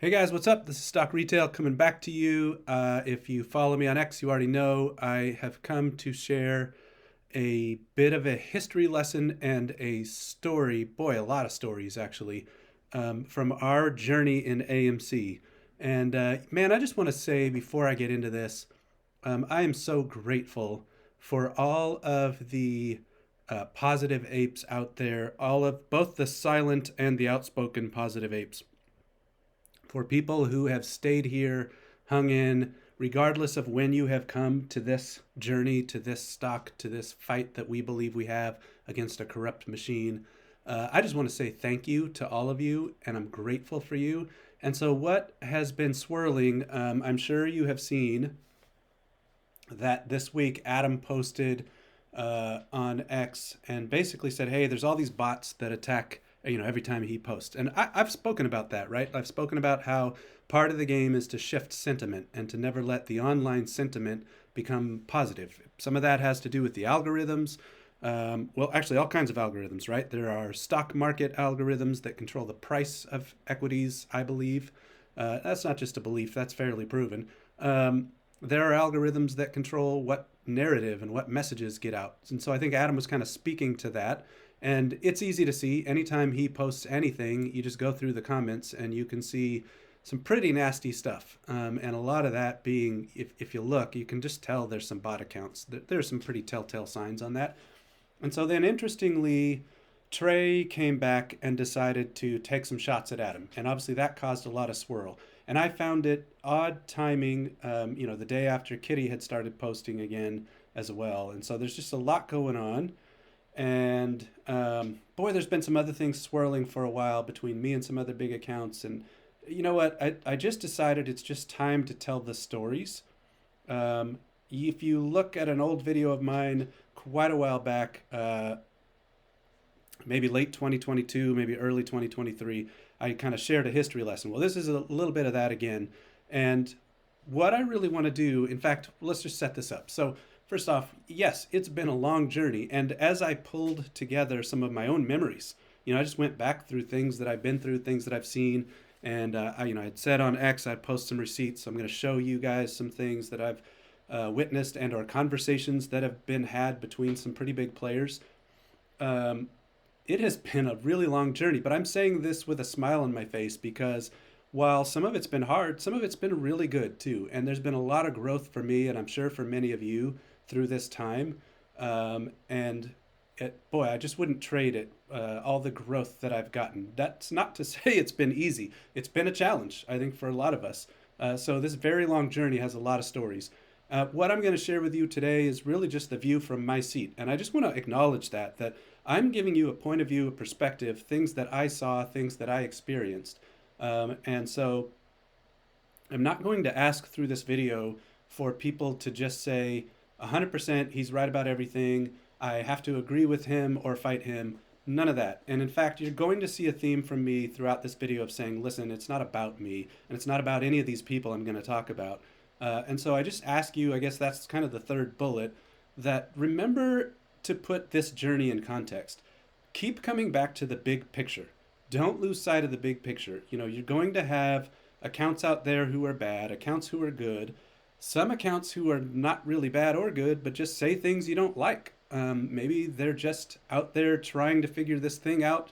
Hey guys, what's up? This is Stock Retail coming back to you. If you follow me on X, you already know I have come to share a bit of a history lesson and a story, boy, a lot of stories actually, from our journey in AMC. And man, I just want to say before I get into this, I am so grateful for all of the positive apes out there, all of both the silent and the outspoken positive apes, for people who have stayed here, hung in, regardless of when you have come to this journey, to this stock, to this fight that we believe we have against a corrupt machine. I just want to say thank you to all of you, and I'm grateful for you. And so, what has been swirling, I'm sure you have seen that this week Adam posted on X and basically said, "Hey, there's all these bots that attack, every time he posts." And I've spoken about that, right? I've spoken about how part of the game is to shift sentiment and to never let the online sentiment become positive. Some of that has to do with the algorithms. Well, actually, all kinds of algorithms, right? There are stock market algorithms that control the price of equities, I believe. That's not just a belief, that's fairly proven. There are algorithms that control what narrative and what messages get out. And so I think Adam was kind of speaking to that. And it's easy to see. Anytime he posts anything, you just go through the comments and you can see some pretty nasty stuff. And a lot of that being, if you look, you can just tell there's some bot accounts. There's some pretty telltale signs on that. And so then, interestingly, Trey came back and decided to take some shots at Adam. And obviously, that caused a lot of swirl. And I found it odd timing, the day after Kitty had started posting again as well. And so there's just a lot going on. And boy, there's been some other things swirling for a while between me and some other big accounts. And you know what? I just decided it's just time to tell the stories. If you look at an old video of mine quite a while back, maybe late 2022, maybe early 2023, I kind of shared a history lesson. Well, this is a little bit of that again. And what I really want to do, in fact, let's just set this up. So, first off, yes, it's been a long journey. And as I pulled together some of my own memories, I just went back through things that I've been through, things that I've seen. And, I had said on X, I'd post some receipts. So I'm going to show you guys some things that I've witnessed and or conversations that have been had between some pretty big players. It has been a really long journey, but I'm saying this with a smile on my face because while some of it's been hard, some of it's been really good too. And there's been a lot of growth for me, and I'm sure for many of you through this time. Boy, I just wouldn't trade it, all the growth that I've gotten. That's not to say it's been easy. It's been a challenge, I think, for a lot of us. So this very long journey has a lot of stories. What I'm going to share with you today is really just the view from my seat. And I just want to acknowledge that I'm giving you a point of view, a perspective, things that I saw, things that I experienced. And so I'm not going to ask through this video for people to just say 100% he's right about everything. I have to agree with him or fight him. None of that. And in fact, you're going to see a theme from me throughout this video of saying, listen, it's not about me, and it's not about any of these people I'm going to talk about. And so I just ask you, I guess that's kind of the third bullet, that remember to put this journey in context. Keep coming back to the big picture. Don't lose sight of the big picture. You're going to have accounts out there who are bad, accounts who are good, some accounts who are not really bad or good, but just say things you don't like. Maybe they're just out there trying to figure this thing out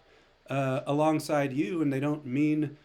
alongside you, and they don't mean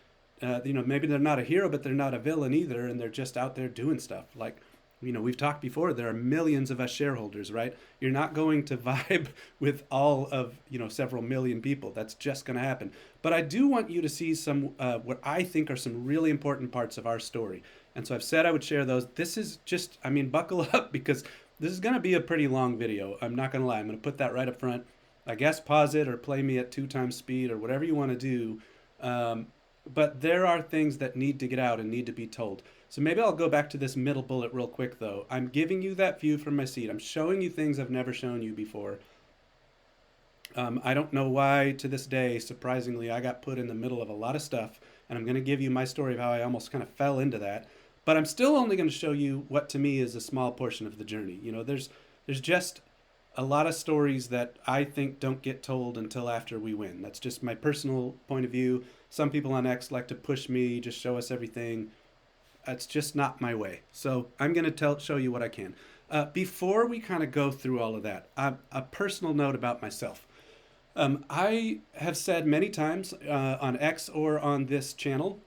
maybe they're not a hero, but they're not a villain either, and they're just out there doing stuff. Like, we've talked before, there are millions of us shareholders, right? You're not going to vibe with all of, several million people. That's just going to happen. But I do want you to see some, what I think are some really important parts of our story. And so I've said I would share those. This is just, buckle up because this is going to be a pretty long video. I'm not going to lie. I'm going to put that right up front. I guess pause it or play me at 2x speed or whatever you want to do. But there are things that need to get out and need to be told. So maybe I'll go back to this middle bullet real quick, though. I'm giving you that view from my seat. I'm showing you things I've never shown you before. I don't know why, to this day, surprisingly, I got put in the middle of a lot of stuff, and I'm going to give you my story of how I almost kind of fell into that. But I'm still only going to show you what, to me, is a small portion of the journey. There's just a lot of stories that I think don't get told until after we win. That's just my personal point of view. Some people on X like to push me, just show us everything. It's just not my way. So I'm going to show you what I can. Before we kind of go through all of that, a personal note about myself. I have said many times on X or on this channel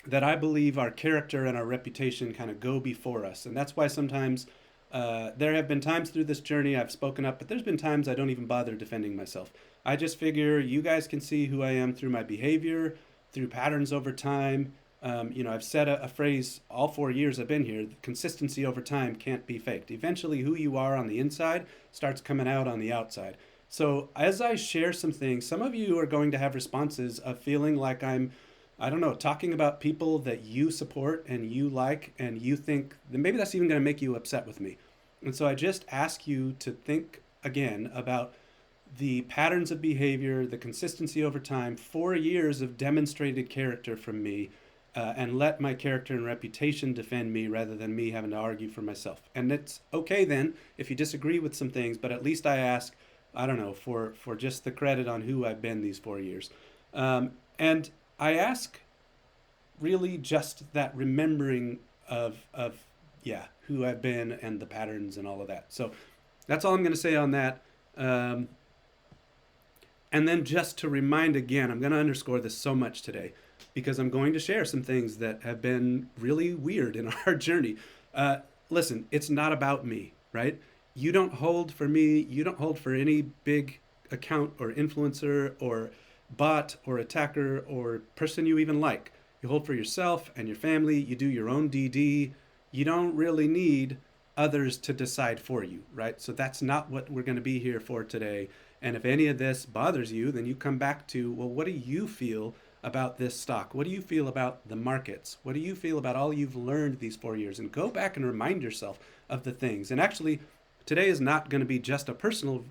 that I believe our character and our reputation kind of go before us. And that's why sometimes there have been times through this journey I've spoken up, but there's been times I don't even bother defending myself. I just figure you guys can see who I am through my behavior, through patterns over time. I've said a phrase all 4 years I've been here: consistency over time can't be faked. Eventually, who you are on the inside starts coming out on the outside. So as I share some things, some of you are going to have responses of feeling like I don't know, talking about people that you support and you like, and you think that maybe that's even going to make you upset with me. And so I just ask you to think again about the patterns of behavior, the consistency over time, 4 years of demonstrated character from me, and let my character and reputation defend me rather than me having to argue for myself. And it's okay then if you disagree with some things, but at least I ask, I don't know, for just the credit on who I've been these 4 years. And I ask really just that remembering of yeah, who I've been and the patterns and all of that. So that's all I'm going to say on that. And then just to remind again, I'm going to underscore this so much today because I'm going to share some things that have been really weird in our journey. Listen, it's not about me, right? You don't hold for me. You don't hold for any big account or influencer or bot or attacker or person you even like. You hold for yourself and your family. You do your own DD. You don't really need others to decide for you, right? So that's not what we're going to be here for today. And if any of this bothers you, then you come back to, well, what do you feel about this stock? What do you feel about the markets? What do you feel about all you've learned these 4 years? And go back and remind yourself of the things. And actually, today is not going to be just a personal,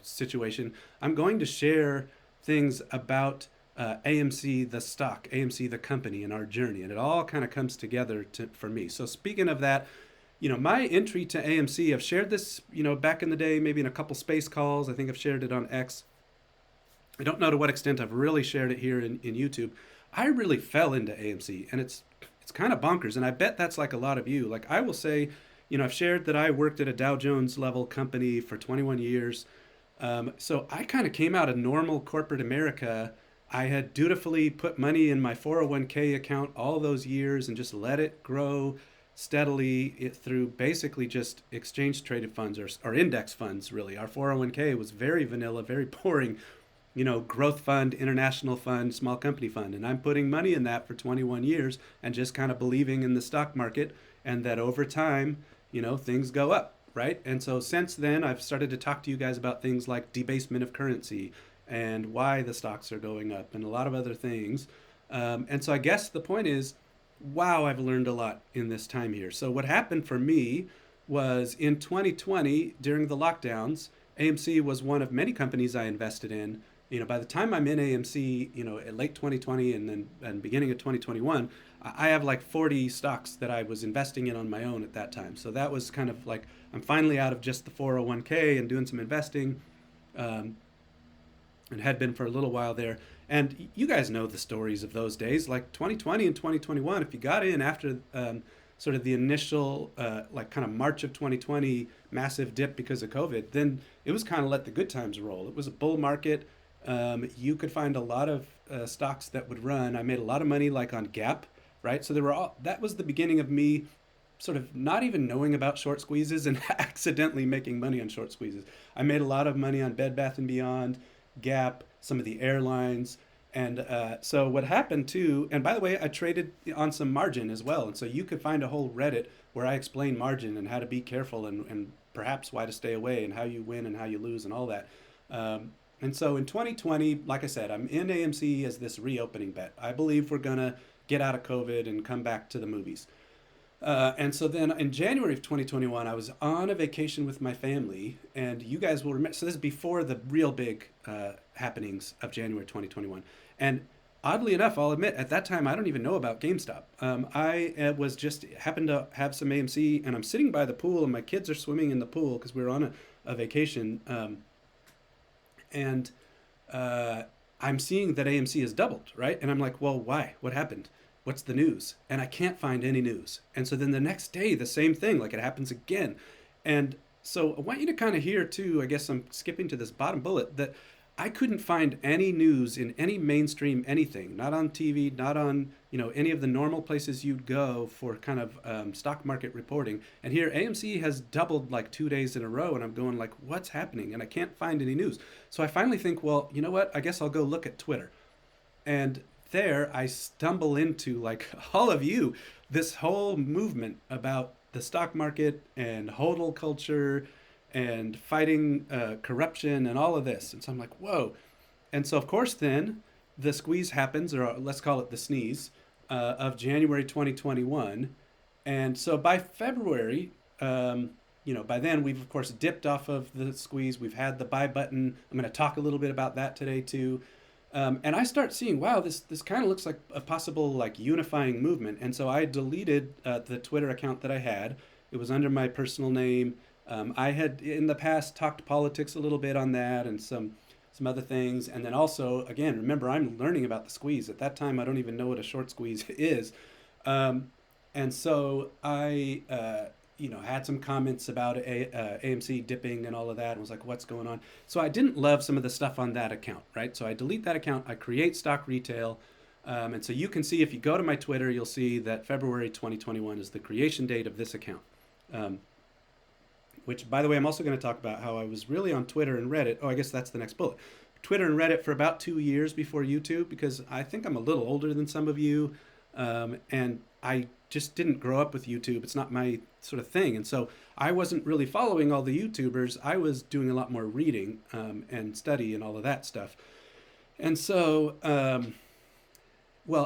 situation. I'm going to share things about AMC, the stock, AMC, the company, and our journey. And it all kind of comes together for me. So speaking of that, my entry to AMC, I've shared this, back in the day, maybe in a couple space calls. I think I've shared it on X. I don't know to what extent I've really shared it here in YouTube. I really fell into AMC, and it's kind of bonkers. And I bet that's like a lot of you. Like I will say, I've shared that I worked at a Dow Jones level company for 21 years. So I kind of came out of normal corporate America. I had dutifully put money in my 401k account all those years and just let it grow steadily through basically just exchange traded funds or index funds, really. Our 401k was very vanilla, very boring, growth fund, international fund, small company fund. And I'm putting money in that for 21 years and just kind of believing in the stock market and that over time, things go up, right? And so since then, I've started to talk to you guys about things like debasement of currency and why the stocks are going up and a lot of other things. And so I guess the point is, wow, I've learned a lot in this time here. So what happened for me was in 2020, during the lockdowns, AMC was one of many companies I invested in. By the time I'm in AMC, at late 2020 and beginning of 2021, I have like 40 stocks that I was investing in on my own at that time. So that was kind of like, I'm finally out of just the 401k and doing some investing, and had been for a little while there. And you guys know the stories of those days, like 2020 and 2021. If you got in after sort of the initial, like kind of March of 2020 massive dip because of COVID, then it was kind of let the good times roll. It was a bull market. You could find a lot of stocks that would run. I made a lot of money like on Gap, right? So that was the beginning of me sort of not even knowing about short squeezes and accidentally making money on short squeezes. I made a lot of money on Bed Bath & Beyond, Gap, some of the airlines. And so what happened too, and by the way, I traded on some margin as well. And so you could find a whole Reddit where I explain margin and how to be careful and perhaps why to stay away and how you win and how you lose and all that. And so in 2020, like I said, I'm in AMC as this reopening bet. I believe we're going to get out of COVID and come back to the movies. And so then in January of 2021, I was on a vacation with my family, and you guys will remember, so this is before the real big happenings of January 2021. And oddly enough, I'll admit, at that time, I don't even know about GameStop. I was just happened to have some AMC, and I'm sitting by the pool, and my kids are swimming in the pool because we were on a vacation, and I'm seeing that AMC has doubled, right? And I'm like, well, why? What happened? What's the news? And I can't find any news. And so then the next day, the same thing, like it happens again. And so I want you to kind of hear too, I guess I'm skipping to this bottom bullet, that I couldn't find any news in any mainstream anything, not on TV, not on any of the normal places you'd go for kind of stock market reporting. And here AMC has doubled like 2 days in a row, and I'm going like, what's happening? And I can't find any news. So I finally think, well, you know what? I guess I'll go look at Twitter. And there I stumble into, like all of you, this whole movement about the stock market and hodl culture and fighting corruption and all of this. And so I'm like, whoa. And so, of course, then the squeeze happens, or let's call it the sneeze, of January 2021. And so by February, by then we've, of course, dipped off of the squeeze. We've had the buy button. I'm going to talk a little bit about that today, too. And I start seeing, wow, this kind of looks like a possible like unifying movement. And so I deleted the Twitter account that I had. It was under my personal name. I had in the past talked politics a little bit on that and some other things. And then also, again, remember, I'm learning about the squeeze. At that time, I don't even know what a short squeeze is. And so I, had some comments about AMC dipping and all of that. And was like, what's going on? So I didn't love some of the stuff on that account, right? So I delete that account. I create Stock Retail. And so you can see, if you go to my Twitter, you'll see that February 2021 is the creation date of this account. Which, by the way, I'm also going to talk about how I was really on Twitter and Reddit. Oh, I guess that's the next bullet. Twitter and Reddit for about 2 years before YouTube, because I think I'm a little older than some of you. And I just didn't grow up with YouTube. It's not my sort of thing. And so I wasn't really following all the YouTubers. I was doing a lot more reading and study and all of that stuff. And so,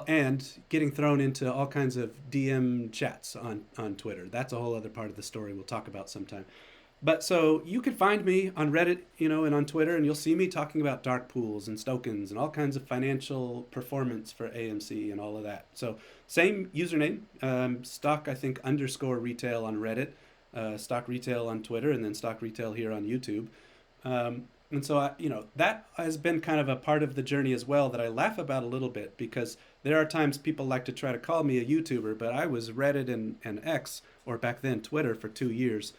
and getting thrown into all kinds of DM chats on Twitter. That's a whole other part of the story we'll talk about sometime. But so you can find me on Reddit, and on Twitter, and you'll see me talking about dark pools and Stokens and all kinds of financial performance for AMC and all of that. So same username, stock, I think, _retail on Reddit, stock retail on Twitter, and then stock retail here on YouTube. And so, that has been kind of a part of the journey as well that I laugh about a little bit, because there are times people like to try to call me a YouTuber, but I was Reddit and X, or back then Twitter, for 2 years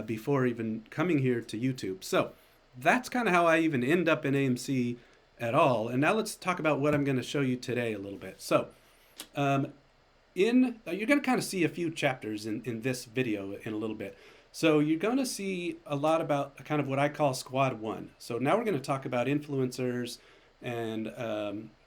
before even coming here to YouTube. So that's kind of how I even end up in AMC at all. And now let's talk about what I'm going to show you today a little bit. So you're going to kind of see a few chapters in this video in a little bit. So you're going to see a lot about kind of what I call Squad 1. So now we're going to talk about influencers and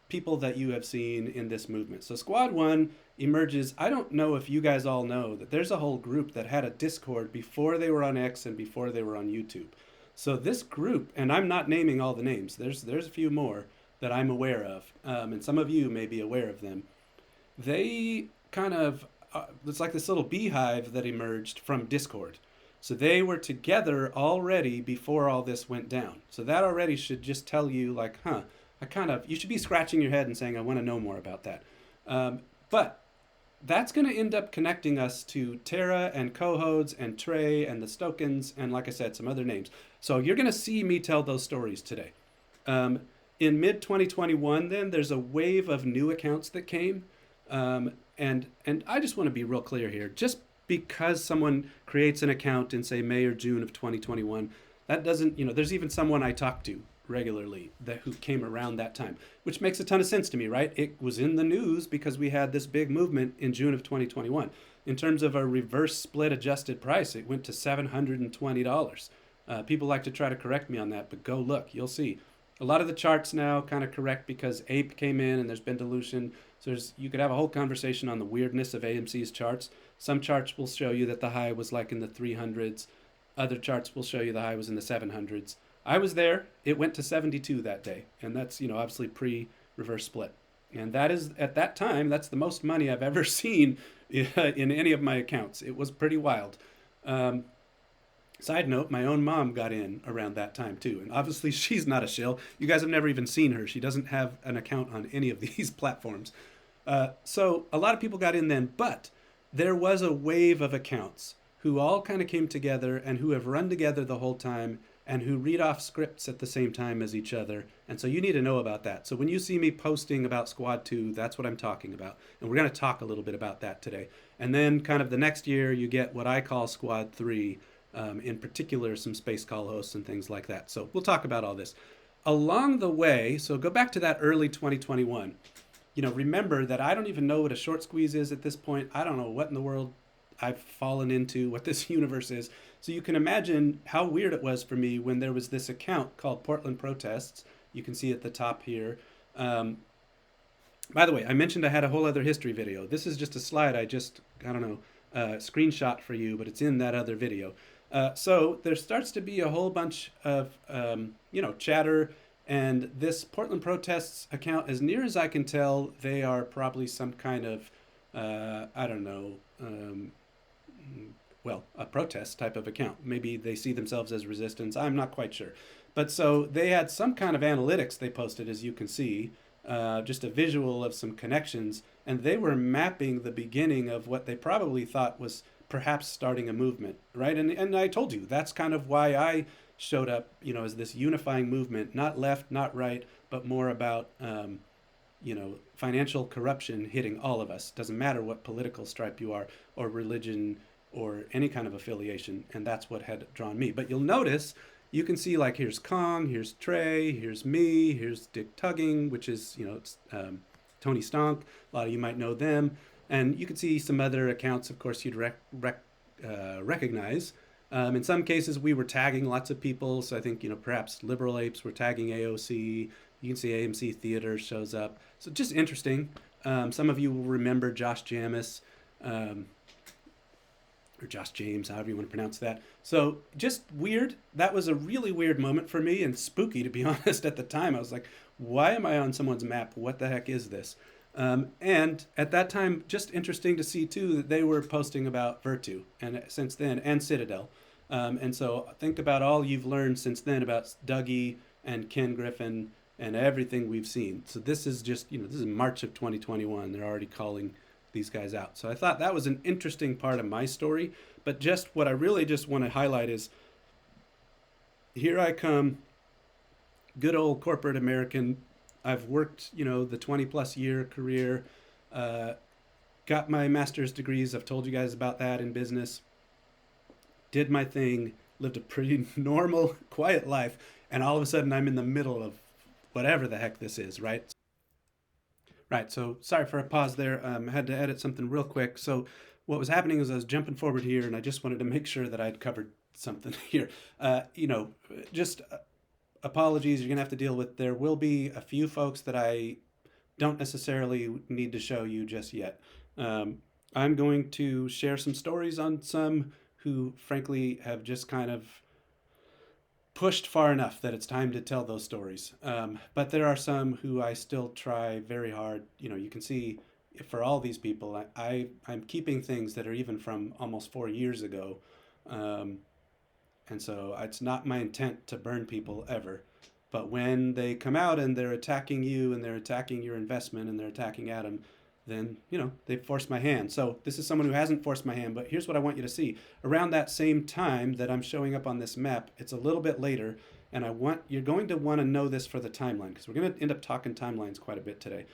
people that you have seen in this movement. So Squad 1 emerges. I don't know if you guys all know that there's a whole group that had a Discord before they were on X and before they were on YouTube. So this group, and I'm not naming all the names, there's a few more that I'm aware of, and some of you may be aware of them. They kind of, it's like this little beehive that emerged from Discord. So they were together already before all this went down. So that already should just tell you, like, you should be scratching your head and saying, I want to know more about that. But that's going to end up connecting us to Tara and Cohodes and Trey and the Stokens and, like I said, some other names. So you're going to see me tell those stories today. In mid-2021, then, there's a wave of new accounts that came. And I just want to be real clear here. Just because someone creates an account in, say, May or June of 2021, that doesn't, there's even someone I talk to regularly who came around that time, which makes a ton of sense to me, right? It was in the news because we had this big movement in June of 2021. In terms of a reverse split adjusted price, it went to $720. People like to try to correct me on that, but go look, you'll see. A lot of the charts now kind of correct because Ape came in and there's been dilution. So you could have a whole conversation on the weirdness of AMC's charts. Some charts will show you that the high was like in the 300s. Other charts will show you the high was in the 700s. I was there. It went to 72 that day. And that's, obviously pre-reverse split. And that is, at that time, that's the most money I've ever seen in any of my accounts. It was pretty wild. Side note, my own mom got in around that time too. And obviously she's not a shill. You guys have never even seen her. She doesn't have an account on any of these platforms. So a lot of people got in then, but there was a wave of accounts who all kind of came together and who have run together the whole time and who read off scripts at the same time as each other. And so you need to know about that. So when you see me posting about Squad 2, that's what I'm talking about. And we're going to talk a little bit about that today. And then kind of the next year, you get what I call Squad 3, in particular, some space call hosts and things like that. So we'll talk about all this. Along the way, so go back to that early 2021. Remember that I don't even know what a short squeeze is at this point. I don't know what in the world I've fallen into, what this universe is. So you can imagine how weird it was for me when there was this account called Portland Protests. You can see at the top here. By the way, I mentioned I had a whole other history video. This is just a slide I don't know, screenshot for you, but it's in that other video. So there starts to be a whole bunch of, chatter. And this Portland Protests account, as near as I can tell, they are probably some kind of, a protest type of account. Maybe they see themselves as resistance. I'm not quite sure. But so they had some kind of analytics they posted, as you can see, just a visual of some connections. And they were mapping the beginning of what they probably thought was perhaps starting a movement, right? And I told you, that's kind of why I showed up, as this unifying movement, not left, not right, but more about, financial corruption hitting all of us. Doesn't matter what political stripe you are, or religion, or any kind of affiliation. And that's what had drawn me. But you'll notice, you can see like here's Kong, here's Trey, here's me, here's Dick Tugging, which is, Tony Stonk. A lot of you might know them. And you can see some other accounts, of course, you'd recognize. In some cases, we were tagging lots of people. So I think, perhaps Liberal Apes were tagging AOC. You can see AMC Theater shows up. So just interesting. Some of you will remember Josh Jamis, or Josh James, however you want to pronounce that. So just weird. That was a really weird moment for me, and spooky, to be honest, at the time. I was like, why am I on someone's map? What the heck is this? And at that time, just interesting to see, too, that they were posting about Virtue, and since then, and Citadel. And so think about all you've learned since then about Dougie and Ken Griffin and everything we've seen. So this is just, this is March of 2021. They're already calling these guys out. So I thought that was an interesting part of my story. But just what I really just want to highlight is, here I come, good old corporate American. I've worked, the 20 plus year career, got my master's degrees. I've told you guys about that in business. Did my thing, lived a pretty normal, quiet life. And all of a sudden I'm in the middle of whatever the heck this is, right? Right, so sorry for a pause there. I had to edit something real quick. So what was happening is I was jumping forward here, and I just wanted to make sure that I'd covered something here. Just apologies you're going to have to deal with. There will be a few folks that I don't necessarily need to show you just yet. I'm going to share some stories on some who, frankly, have just kind of pushed far enough that it's time to tell those stories. But there are some who I still try very hard. You can see for all these people, I'm keeping things that are even from almost 4 years ago. And so it's not my intent to burn people ever. But when they come out and they're attacking you and they're attacking your investment and they're attacking Adam, then, they've forced my hand. So this is someone who hasn't forced my hand, but here's what I want you to see. Around that same time that I'm showing up on this map, it's a little bit later, and you're going to want to know this for the timeline, because we're going to end up talking timelines quite a bit today.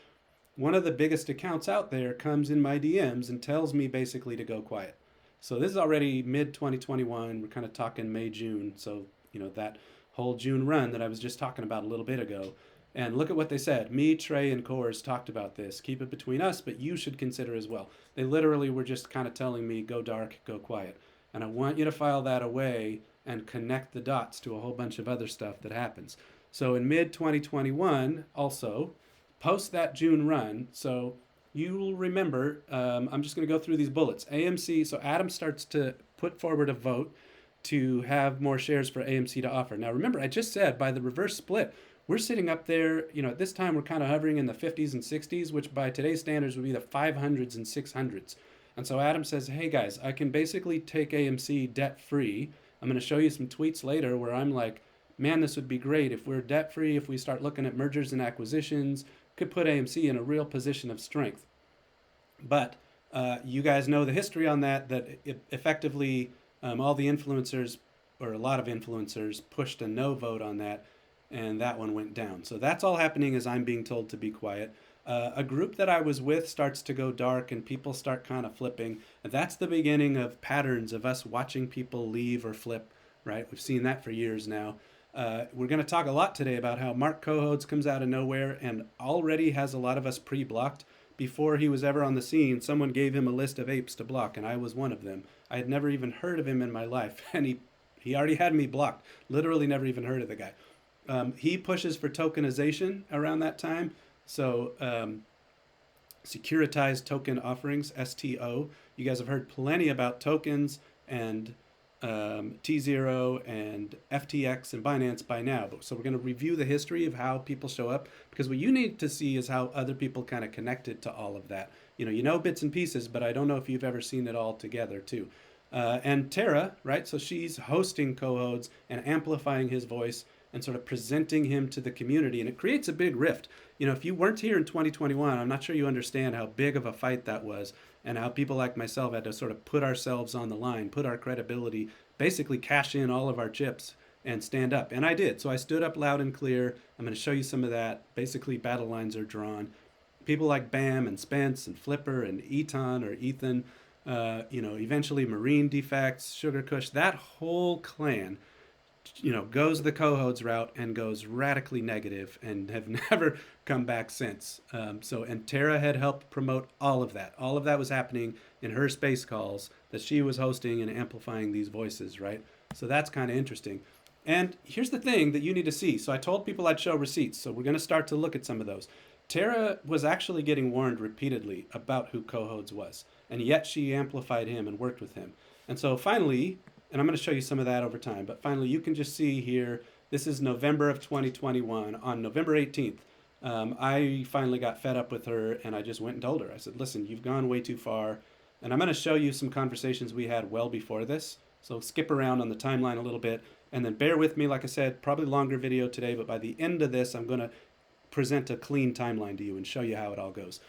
One of the biggest accounts out there comes in my DMs and tells me basically to go quiet. So this is already mid-2021. We're kind of talking May, June. So, that whole June run that I was just talking about a little bit ago. And look at what they said. Me, Trey, and Coors talked about this. Keep it between us, but you should consider as well. They literally were just kind of telling me, go dark, go quiet. And I want you to file that away and connect the dots to a whole bunch of other stuff that happens. So in mid-2021, also, post that June run. So you'll remember, I'm just going to go through these bullets. AMC, so Adam starts to put forward a vote to have more shares for AMC to offer. Now remember, I just said by the reverse split, we're sitting up there, at this time we're kind of hovering in the 50s and 60s, which by today's standards would be the 500s and 600s. And so Adam says, hey guys, I can basically take AMC debt-free. I'm going to show you some tweets later where I'm like, man, this would be great if we're debt-free, if we start looking at mergers and acquisitions, could put AMC in a real position of strength. But you guys know the history on that it effectively All the influencers, or a lot of influencers, pushed a no vote on that, and that one went down. So that's all happening as I'm being told to be quiet. A group that I was with starts to go dark and people start kind of flipping. And that's the beginning of patterns of us watching people leave or flip, right? We've seen that for years now. We're going to talk a lot today about how Mark Cohodes comes out of nowhere and already has a lot of us pre-blocked. Before he was ever on the scene, someone gave him a list of apes to block, and I was one of them. I had never even heard of him in my life, and he already had me blocked. Literally never even heard of the guy. He pushes for tokenization around that time. So securitized token offerings, STO. You guys have heard plenty about tokens and tZero and FTX and Binance by now. So we're going to review the history of how people show up, because what you need to see is how other people kind of connected to all of that. You know bits and pieces, but I don't know if you've ever seen it all together too. And Tara, right? So she's hosting Cohodes and amplifying his voice and sort of presenting him to the community. And it creates a big rift. If you weren't here in 2021, I'm not sure you understand how big of a fight that was, and how people like myself had to sort of put ourselves on the line, put our credibility, basically cash in all of our chips and stand up. And I did. So I stood up loud and clear. I'm going to show you some of that. Basically, battle lines are drawn. People like Bam and Spence and Flipper and Eton or Ethan, eventually Marine Defects, Sugar Kush, that whole clan goes the Cohodes route and goes radically negative and have never come back since. And Tara had helped promote all of that. All of that was happening in her space calls that she was hosting and amplifying these voices, right? So that's kind of interesting. And here's the thing that you need to see. So I told people I'd show receipts. So we're going to start to look at some of those. Tara was actually getting warned repeatedly about who Cohodes was, and yet she amplified him and worked with him. And so finally, and I'm going to show you some of that over time, but finally you can just see here, this is November of 2021. On November 18th, I finally got fed up with her, and I just went and told her. I said, listen, you've gone way too far, and I'm going to show you some conversations we had well before this. So skip around on the timeline a little bit, and then bear with me. Like I said, probably longer video today, but by the end of this, I'm going to present a clean timeline to you and show you how it all goes.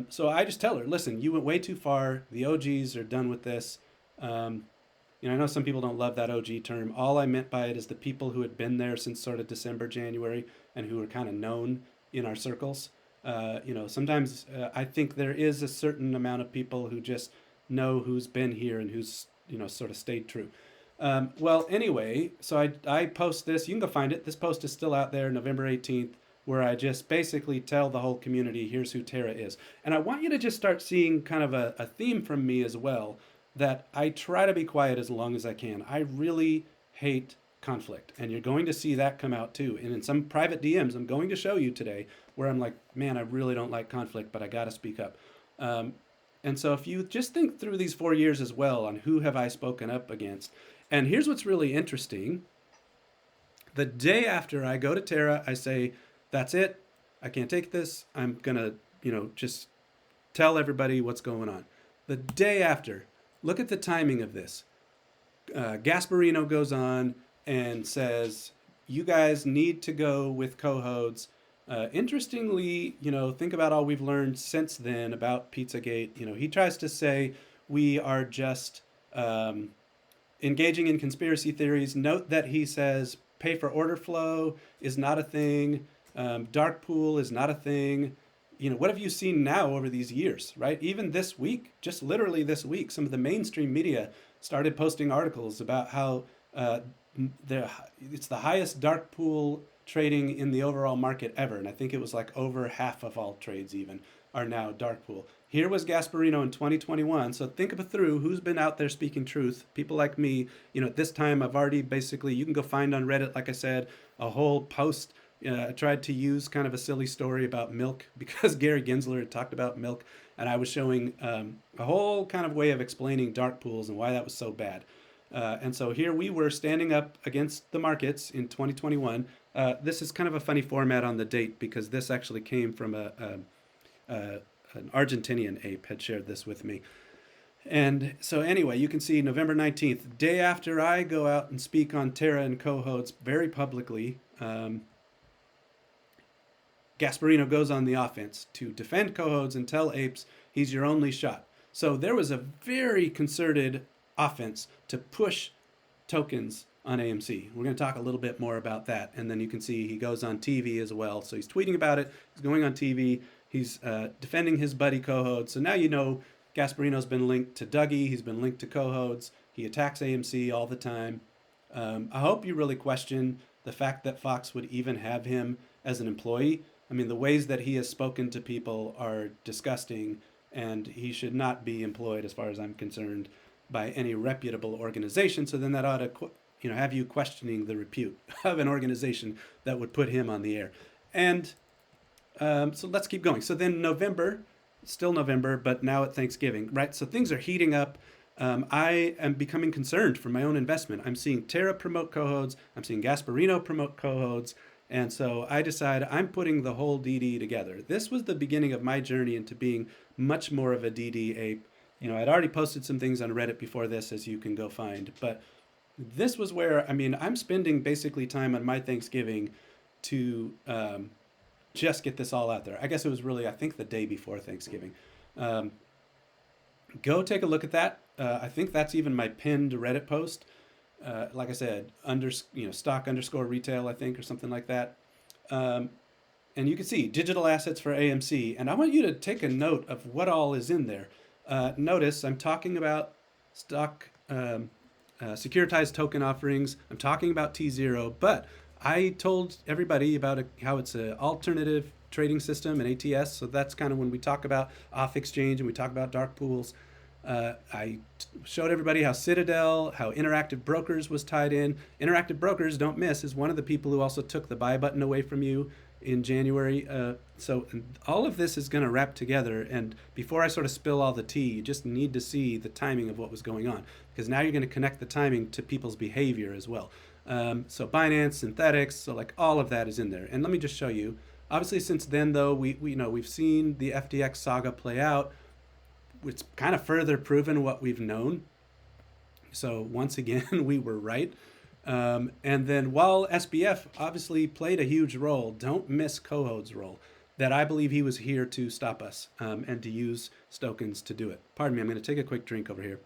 So I just tell her, listen, you went way too far. The OGs are done with this. I know some people don't love that OG term. All I meant by it is the people who had been there since sort of December, January, and who were kind of known in our circles. Sometimes I think there is a certain amount of people who just know who's been here and who's, sort of stayed true. Anyway, so I post this. You can go find it. This post is still out there, November 18th, where I just basically tell the whole community, here's who Tara is. And I want you to just start seeing kind of a theme from me as well, that I try to be quiet as long as I can. I really hate conflict, and you're going to see that come out too. And in some private DMs, I'm going to show you today where I'm like, man, I really don't like conflict, but I got to speak up. And so if you just think through these 4 years as well on who have I spoken up against, and here's what's really interesting. The day after I go to Tara, I say, that's it. I can't take this. I'm going to, just tell everybody what's going on. The day after, look at the timing of this. Gasparino goes on and says, you guys need to go with Cohodes. Interestingly, think about all we've learned since then about Pizzagate. He tries to say we are just engaging in conspiracy theories. Note that he says pay for order flow is not a thing. Dark pool is not a thing. What have you seen now over these years, right? Even this week, just literally this week, some of the mainstream media started posting articles about how it's the highest dark pool trading in the overall market ever. And I think it was like over half of all trades even are now dark pool. Here was Gasparino in 2021. So think of through who's been out there speaking truth. People like me, at this time I've already basically, you can go find on Reddit, like I said, a whole post. I tried to use kind of a silly story about milk because Gary Gensler had talked about milk, and I was showing a whole kind of way of explaining dark pools and why that was so bad. And so here we were standing up against the markets in 2021. This is kind of a funny format on the date because this actually came from an Argentinian ape had shared this with me. And so anyway, you can see November 19th, day after I go out and speak on Tara and Cohodes very publicly, Gasparino goes on the offense to defend Cohodes and tell apes he's your only shot. So there was a very concerted offense to push tokens on AMC. We're going to talk a little bit more about that. And then you can see he goes on TV as well. So he's tweeting about it. He's going on TV. He's defending his buddy Cohodes. So now you know Gasparino's been linked to Dougie. He's been linked to Cohodes. He attacks AMC all the time. I hope you really question the fact that Fox would even have him as an employee. I mean, the ways that he has spoken to people are disgusting, and he should not be employed, as far as I'm concerned, by any reputable organization. So then that ought to, have you questioning the repute of an organization that would put him on the air. And so let's keep going. So then November, still November, but now at Thanksgiving, right? So things are heating up. I am becoming concerned for my own investment. I'm seeing Terra promote Cohodes. I'm seeing Gasparino promote Cohodes. And so I decided I'm putting the whole DD together. This was the beginning of my journey into being much more of a DD ape. I'd already posted some things on Reddit before this, as you can go find. But this was where, I'm spending basically time on my Thanksgiving to just get this all out there. I guess it was really, I think, the day before Thanksgiving. Go take a look at that. I think that's even my pinned Reddit post. Like I said, stock underscore retail, I think, or something like that. And you can see digital assets for AMC. And I want you to take a note of what all is in there. Notice I'm talking about stock securitized token offerings. I'm talking about tZero, but I told everybody about how it's an alternative trading system, an ATS. So that's kind of when we talk about off exchange and we talk about dark pools. I showed everybody how Citadel, how Interactive Brokers was tied in. Interactive Brokers, don't miss, is one of the people who also took the buy button away from you in January. So all of this is going to wrap together. And before I sort of spill all the tea, you just need to see the timing of what was going on, because now you're going to connect the timing to people's behavior as well. So Binance, synthetics, so like all of that is in there. And let me just show you. Obviously, since then, though, we've seen the FTX saga play out. It's kind of further proven what we've known. So once again, we were right. And then while SBF obviously played a huge role, don't miss Cohode's role, that I believe he was here to stop us and to use Stokens to do it. Pardon me, I'm going to take a quick drink over here.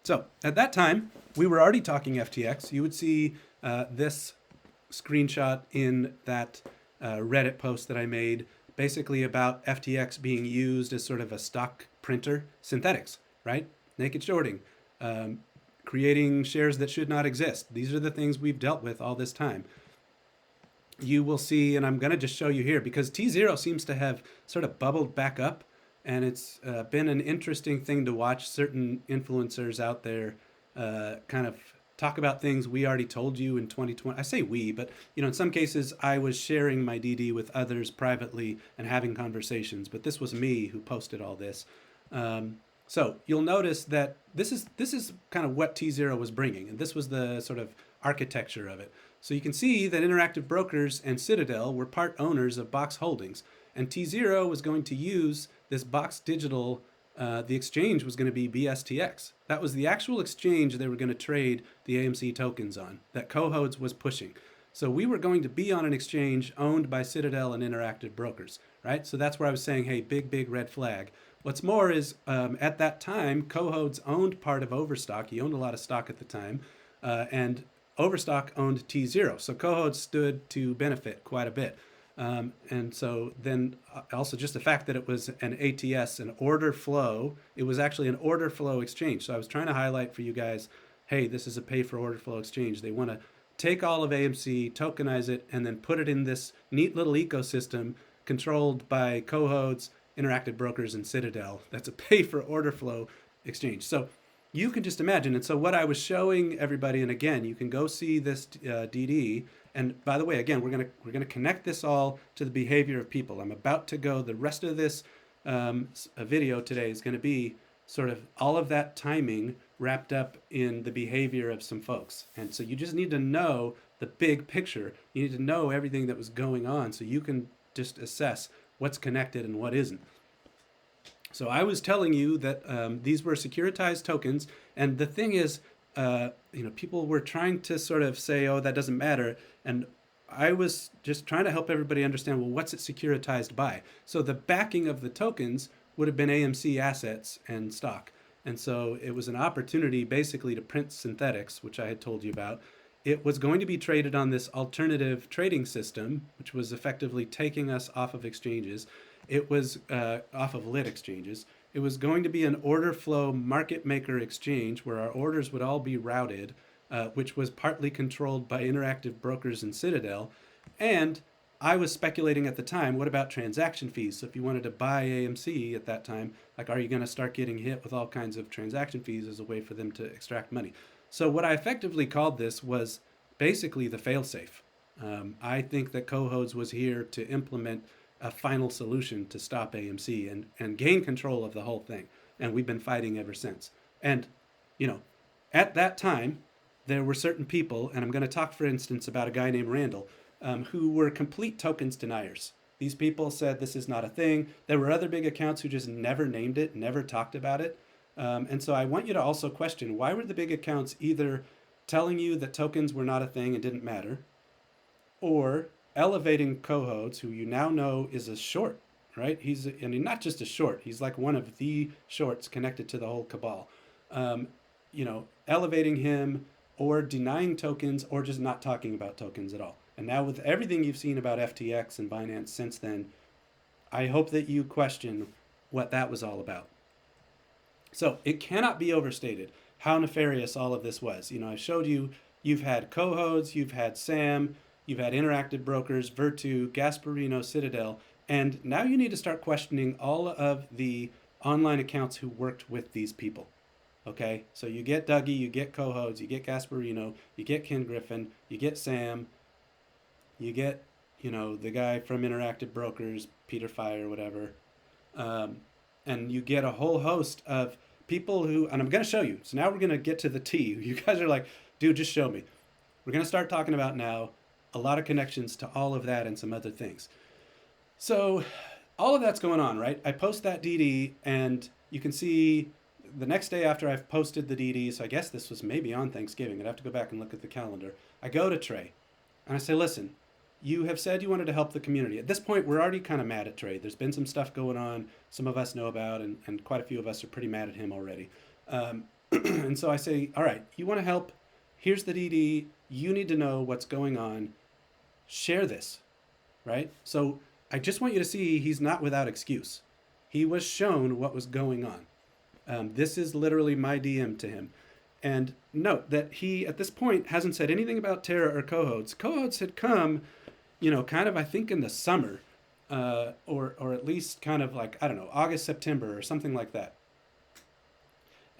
So at that time, we were already talking FTX. You would see this screenshot in that Reddit post that I made, basically about FTX being used as sort of a stock printer. Synthetics, right? Naked shorting, creating shares that should not exist. These are the things we've dealt with all this time. You will see, and I'm going to just show you here, because tZero seems to have sort of bubbled back up, and it's been an interesting thing to watch certain influencers out there kind of talk about things we already told you in 2020. I say we, but in some cases I was sharing my DD with others privately and having conversations, but this was me who posted all this. So you'll notice that this is kind of what tZero was bringing, and this was the sort of architecture of it. So you can see that Interactive Brokers and Citadel were part owners of Box Holdings, and tZero was going to use this Box Digital. The exchange was going to be BSTX. That was the actual exchange they were going to trade the AMC tokens on, that Cohodes was pushing. So we were going to be on an exchange owned by Citadel and Interactive Brokers, right? So that's where I was saying, hey, big red flag. What's more is at that time, Cohodes owned part of Overstock. He owned a lot of stock at the time, and Overstock owned tZero. So Cohodes stood to benefit quite a bit. And so then also just the fact that it was an ATS, an order flow, it was actually an order flow exchange. So I was trying to highlight for you guys, hey, this is a pay for order flow exchange. They want to take all of AMC, tokenize it, and then put it in this neat little ecosystem controlled by Cohodes, Interactive Brokers, and Citadel. That's a pay for order flow exchange. So you can just imagine. And so what I was showing everybody, and again, you can go see this DD. And by the way, again, we're gonna connect this all to the behavior of people. I'm about to go. The rest of this video today is going to be sort of all of that timing wrapped up in the behavior of some folks. And so you just need to know the big picture. You need to know everything that was going on so you can just assess what's connected and what isn't. So I was telling you that these were securitized tokens, and the thing is, people were trying to sort of say, oh, that doesn't matter, and I was just trying to help everybody understand, well, what's it securitized by? So the backing of the tokens would have been AMC assets and stock. And so it was an opportunity basically to print synthetics, which I had told you about. It was going to be traded on this alternative trading system, which was effectively taking us off of exchanges. It was off of lit exchanges. It was going to be an order flow market maker exchange where our orders would all be routed, which was partly controlled by Interactive Brokers and Citadel. And I was speculating at the time, what about transaction fees? So if you wanted to buy AMC at that time, like, are you going to start getting hit with all kinds of transaction fees as a way for them to extract money? So what I effectively called this was basically the failsafe. I think that Cohodes was here to implement a final solution to stop AMC and gain control of the whole thing. And we've been fighting ever since. And, you know, at that time, there were certain people, and I'm going to talk, for instance, about a guy named Randall, who were complete tokens deniers. These people said this is not a thing. There were other big accounts who just never named it, never talked about it. And so I want you to also question, why were the big accounts either telling you that tokens were not a thing and didn't matter, or elevating Cohodes, who you now know is a short, right? He's, I mean, not just a short, he's like one of the shorts connected to the whole cabal. Elevating him or denying tokens or just not talking about tokens at all. And now with everything you've seen about FTX and Binance since then, I hope that you question what that was all about. So it cannot be overstated how nefarious all of this was. I showed you, you've had Cohodes, you've had Sam, you've had Interactive Brokers, Virtu, Gasparino, Citadel, and now you need to start questioning all of the online accounts who worked with these people. Okay, so you get Dougie, you get Cohodes, you get Gasparino, you get Ken Griffin, you get Sam, you get, the guy from Interactive Brokers, Peter Fire, whatever. And you get a whole host of people who, and I'm going to show you. So now we're going to get to the T. You guys are like, dude, just show me. We're going to start talking about now a lot of connections to all of that and some other things. So all of that's going on, right? I post that DD and you can see the next day after I've posted the DD, so I guess this was maybe on Thanksgiving. I'd have to go back and look at the calendar. I go to Trey and I say, listen, you have said you wanted to help the community. At this point, we're already kind of mad at Trey. There's been some stuff going on some of us know about, and quite a few of us are pretty mad at him already. And so I say, all right, you want to help? Here's the DD. You need to know what's going on. Share this, right? So I just want you to see he's not without excuse. He was shown what was going on. This is literally my DM to him. And note that he, at this point, hasn't said anything about Terra or Cohodes. Cohodes had come, kind of, I think, in the summer, or at least kind of like, I don't know, August, September, or something like that.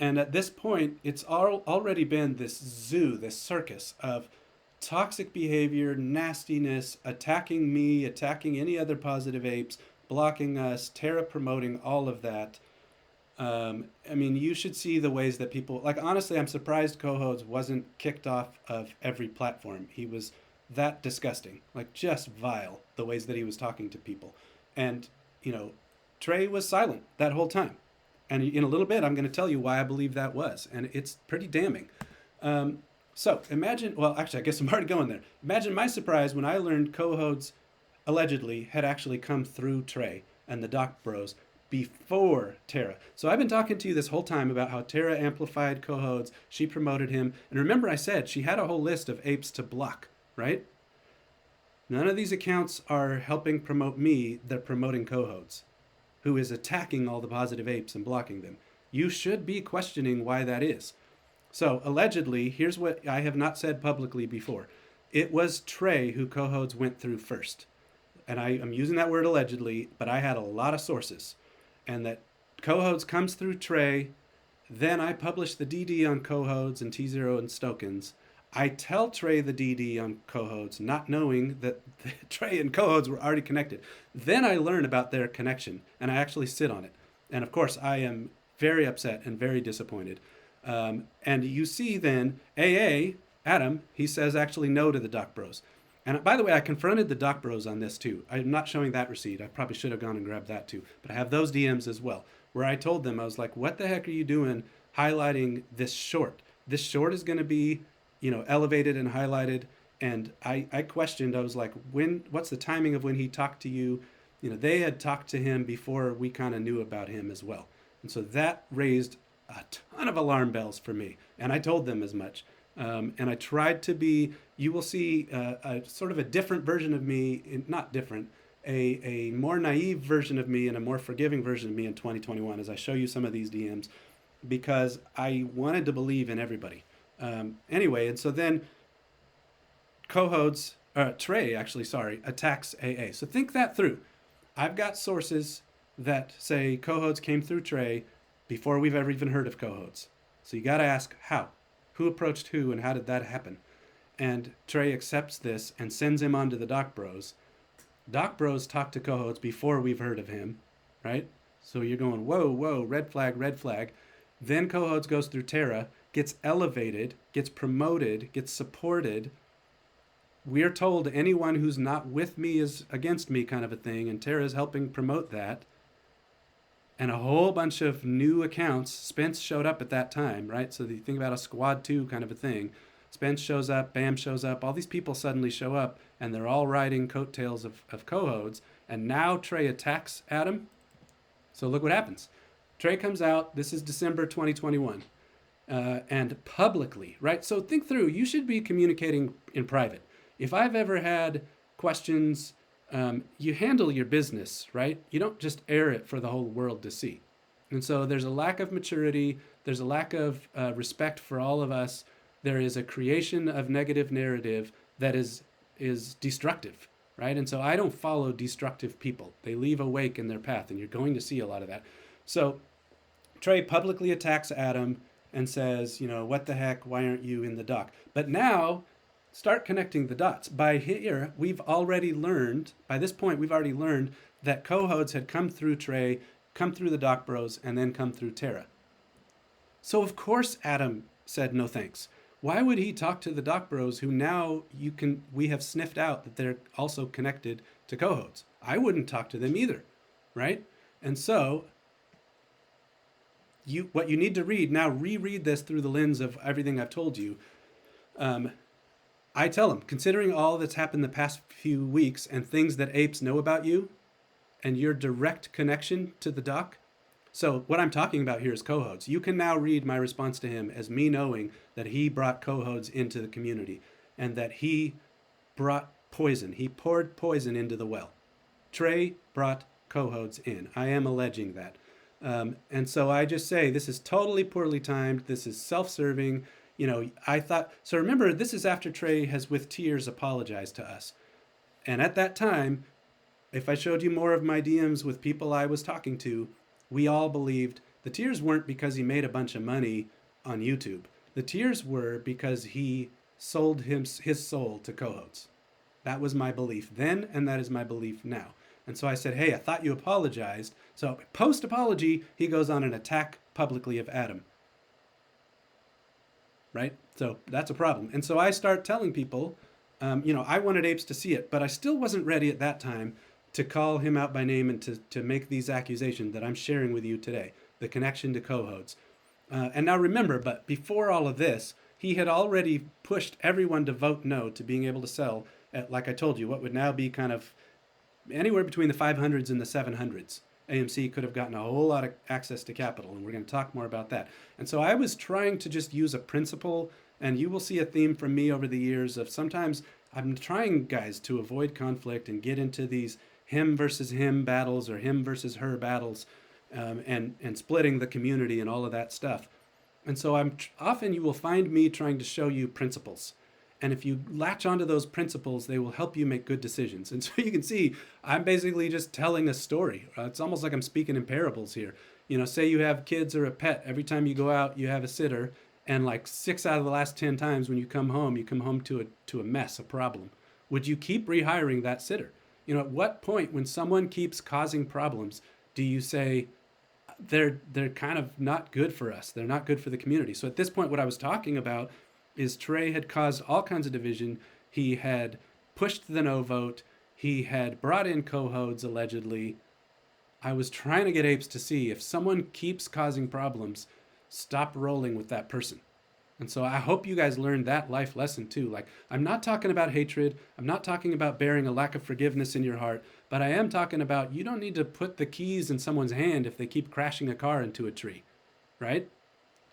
And at this point, it's already been this zoo, this circus of toxic behavior, nastiness, attacking me, attacking any other positive apes, blocking us, Terra promoting all of that. You should see the ways that people, like, honestly, I'm surprised Cohodes wasn't kicked off of every platform. He was that disgusting, like just vile, the ways that he was talking to people. And, Trey was silent that whole time. And in a little bit, I'm going to tell you why I believe that was. And it's pretty damning. So imagine, well, actually, I guess I'm already going there. Imagine my surprise when I learned Cohodes allegedly had actually come through Trey and the Doc Bros before Terra. So I've been talking to you this whole time about how Terra amplified Cohodes. She promoted him. And remember I said she had a whole list of apes to block, right? None of these accounts are helping promote me. They're promoting Cohodes, who is attacking all the positive apes and blocking them. You should be questioning why that is. So allegedly, here's what I have not said publicly before. It was Trey who Cohodes went through first. And I'm using that word allegedly, but I had a lot of sources. And that Cohodes comes through Trey. Then I publish the DD on Cohodes and tZero and Stokens. I tell Trey the DD on Cohodes, not knowing that Trey and Cohodes were already connected. Then I learn about their connection, and I actually sit on it. And of course, I am very upset and very disappointed. And you see then, Adam, he says actually no to the Doc Bros. And by the way, I confronted the Doc Bros on this too. I'm not showing that receipt. I probably should have gone and grabbed that too. But I have those DMs as well, where I told them, I was like, what the heck are you doing highlighting this short? This short is going to be, elevated and highlighted. And I questioned, I was like, what's the timing of when he talked to you? they had talked to him before we kind of knew about him as well. And so that raised a ton of alarm bells for me. And I told them as much. And I tried to be, you will see a sort of a different version of me, not different, a more naive version of me and a more forgiving version of me in 2021 as I show you some of these DMs because I wanted to believe in everybody. Anyway, and so then Trey actually, sorry, attacks AA. So think that through. I've got sources that say cohodes came through Trey before we've ever even heard of cohodes. So you got to ask how, who approached who, and how did that happen? And Trey accepts this and sends him on to the Doc Bros. Doc Bros talk to cohodes before we've heard of him, right? So you're going, whoa, whoa, red flag, red flag. Then cohodes goes through Terra, gets elevated, gets promoted, gets supported. We're told anyone who's not with me is against me kind of a thing, and Terra is helping promote that. And a whole bunch of new accounts. Spence showed up at that time, right? So you think about a squad 2 kind of a thing. Spence shows up, Bam shows up, all these people suddenly show up, and they're all riding coattails of cohodes. And now Trey attacks Adam. So look what happens. Trey comes out, this is December 2021, and publicly, right? So think through, you should be communicating in private. If I've ever had questions, you handle your business, right? You don't just air it for the whole world to see. And so there's a lack of maturity, there's a lack of respect for all of us. There is a creation of negative narrative that is destructive, right? And so I don't follow destructive people. They leave a wake in their path, and you're going to see a lot of that. So Trey publicly attacks Adam and says, what the heck, why aren't you in the dock? But now, start connecting the dots. By here, we've already learned, by this point, we've already learned that cohodes had come through Trey, come through the Doc Bros, and then come through Terra. So of course Adam said no thanks. Why would he talk to the Doc Bros who now we have sniffed out that they're also connected to cohodes? I wouldn't talk to them either, right? And so what you need to read, now reread this through the lens of everything I've told you. I tell them, considering all that's happened the past few weeks and things that apes know about you and your direct connection to the doc. So what I'm talking about here is cohodes. You can now read my response to him as me knowing that he brought cohodes into the community and that he brought poison. He poured poison into the well. Trey brought cohodes in. I am alleging that. And so I just say this is totally poorly timed. This is self-serving. I thought, so remember, this is after Trey has with tears apologized to us. And at that time, if I showed you more of my DMs with people I was talking to, we all believed the tears weren't because he made a bunch of money on YouTube. The tears were because he sold his soul to cohodes. That was my belief then, and that is my belief now. And so I said, hey, I thought you apologized. So post-apology, he goes on an attack publicly of Adam. Right? So that's a problem. And so I start telling people, I wanted apes to see it, but I still wasn't ready at that time to call him out by name and to make these accusations that I'm sharing with you today, the connection to cohodes. And now remember, but before all of this, he had already pushed everyone to vote no to being able to sell at, like I told you, what would now be kind of anywhere between the 500s and the 700s. AMC could have gotten a whole lot of access to capital, and we're going to talk more about that. And so I was trying to just use a principle, and you will see a theme from me over the years of sometimes I'm trying, guys, to avoid conflict and get into these him versus him battles or him versus her battles, and splitting the community and all of that stuff. And so often you will find me trying to show you principles. And if you latch onto those principles, they will help you make good decisions. And so you can see, I'm basically just telling a story. It's almost like I'm speaking in parables here. Say you have kids or a pet. Every time you go out, you have a sitter. And like 6 out of the last 10 times when you come home to a mess, a problem. Would you keep rehiring that sitter? At what point when someone keeps causing problems, do you say, they're kind of not good for us. They're not good for the community. So at this point, what I was talking about is Trey had caused all kinds of division. He had pushed the no vote. He had brought in cohodes, allegedly. I was trying to get apes to see if someone keeps causing problems, stop rolling with that person. And so I hope you guys learned that life lesson too. Like, I'm not talking about hatred. I'm not talking about bearing a lack of forgiveness in your heart, but I am talking about you don't need to put the keys in someone's hand if they keep crashing a car into a tree, right?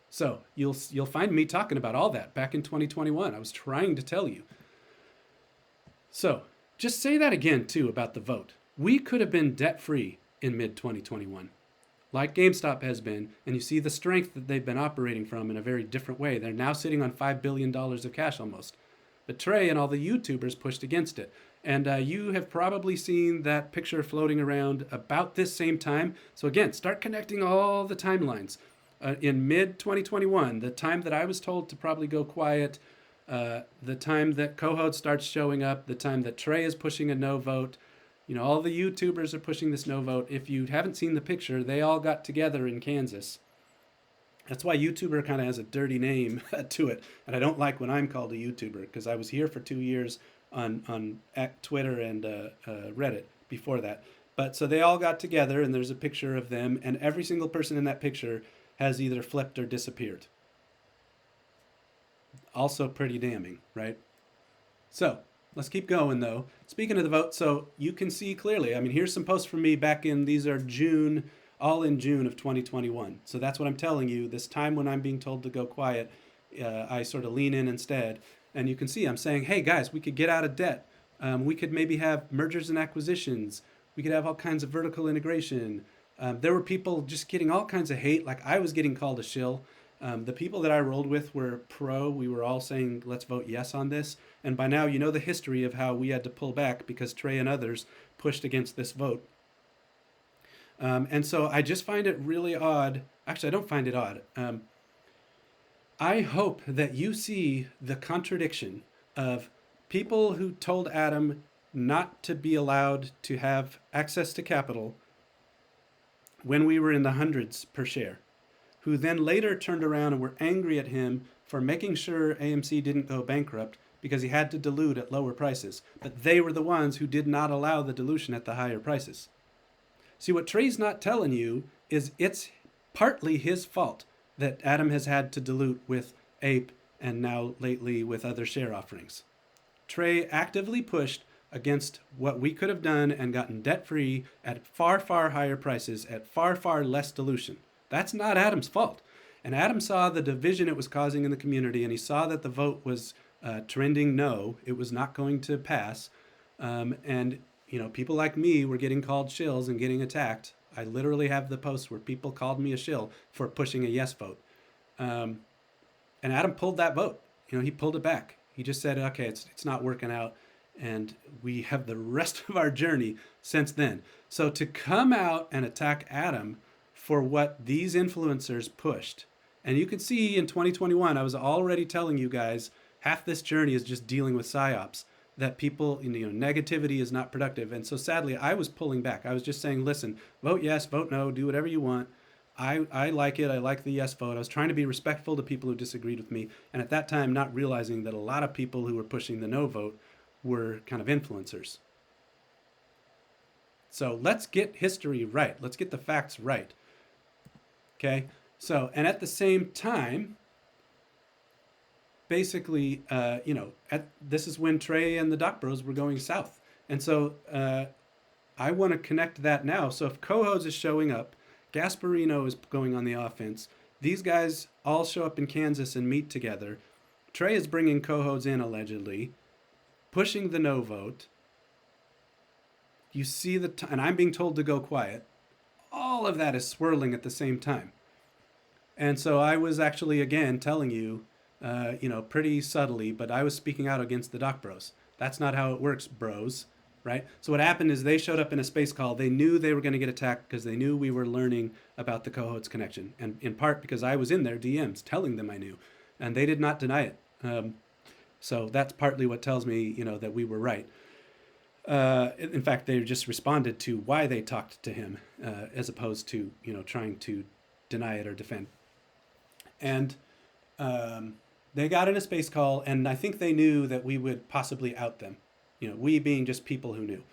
So you'll find me talking about all that back in 2021. I was trying to tell you. So just say that again too about the vote. We could have been debt free in mid 2021, like GameStop has been, and you see the strength that they've been operating from in a very different way. They're now sitting on $5 billion of cash almost. But Trey and all the YouTubers pushed against it. And you have probably seen that picture floating around about this same time. So again, start connecting all the timelines. In mid 2021, the time that I was told to probably go quiet, the time that Cohode starts showing up, the time that Trey is pushing a no vote, all the YouTubers are pushing this no vote. If you haven't seen the picture, they all got together in Kansas. That's why YouTuber kind of has a dirty name to it. And I don't like when I'm called a YouTuber because I was here for 2 years on Twitter and Reddit before that. But so they all got together and there's a picture of them, and every single person in that picture has either flipped or disappeared. Also pretty damning, right? So let's keep going though. Speaking of the vote, so you can see clearly, I mean, here's some posts from me back in, these are June, all in June of 2021. So that's what I'm telling you. This time when I'm being told to go quiet, I sort of lean in instead. And you can see I'm saying, hey guys, we could get out of debt. We could maybe have mergers and acquisitions. We could have all kinds of vertical integration. There were people just getting all kinds of hate. Like I was getting called a shill. The people that I rolled with were pro. We were all saying, let's vote yes on this. And by now, you know the history of how we had to pull back because Trey and others pushed against this vote. And so I just find it really odd. Actually, I don't find it odd. I hope that you see the contradiction of people who told Adam not to be allowed to have access to capital when we were in the hundreds per share, who then later turned around and were angry at him for making sure AMC didn't go bankrupt because he had to dilute at lower prices. But they were the ones who did not allow the dilution at the higher prices. See, what Trey's not telling you is it's partly his fault that Adam has had to dilute with Ape and now lately with other share offerings. Trey actively pushed against what we could have done and gotten debt-free at far, far higher prices at far, far less dilution. That's not Adam's fault. And Adam saw the division it was causing in the community, and he saw that the vote was trending no, it was not going to pass. And people like me were getting called shills and getting attacked. I literally have the posts where people called me a shill for pushing a yes vote. And Adam pulled that vote. He pulled it back. He just said, okay, it's not working out. And we have the rest of our journey since then. So to come out and attack Adam for what these influencers pushed, and you can see in 2021, I was already telling you guys, half this journey is just dealing with psyops, that people, negativity is not productive. And so sadly, I was pulling back. I was just saying, listen, vote yes, vote no, do whatever you want. I like it. I like the yes vote. I was trying to be respectful to people who disagreed with me. And at that time, not realizing that a lot of people who were pushing the no vote were kind of influencers. So let's get history right. Let's get the facts right. Okay? So, and at the same time, basically, this is when Trey and the Doc Bros were going south. And so I want to connect that now. So if Cohose is showing up, Gasparino is going on the offense, these guys all show up in Kansas and meet together. Trey is bringing Cohose in, allegedly, pushing the no vote. You see and I'm being told to go quiet. All of that is swirling at the same time. And so I was actually, again, telling you, pretty subtly, but I was speaking out against the Doc Bros. That's not how it works, bros, right? So what happened is they showed up in a space call. They knew they were going to get attacked because they knew we were learning about the Cohodes connection, and in part because I was in their DMs telling them I knew, and they did not deny it. So that's partly what tells me, that we were right. In fact, they just responded to why they talked to him, as opposed to, trying to deny it or defend. And they got in a space call, and I think they knew that we would possibly out them, we being just people who knew.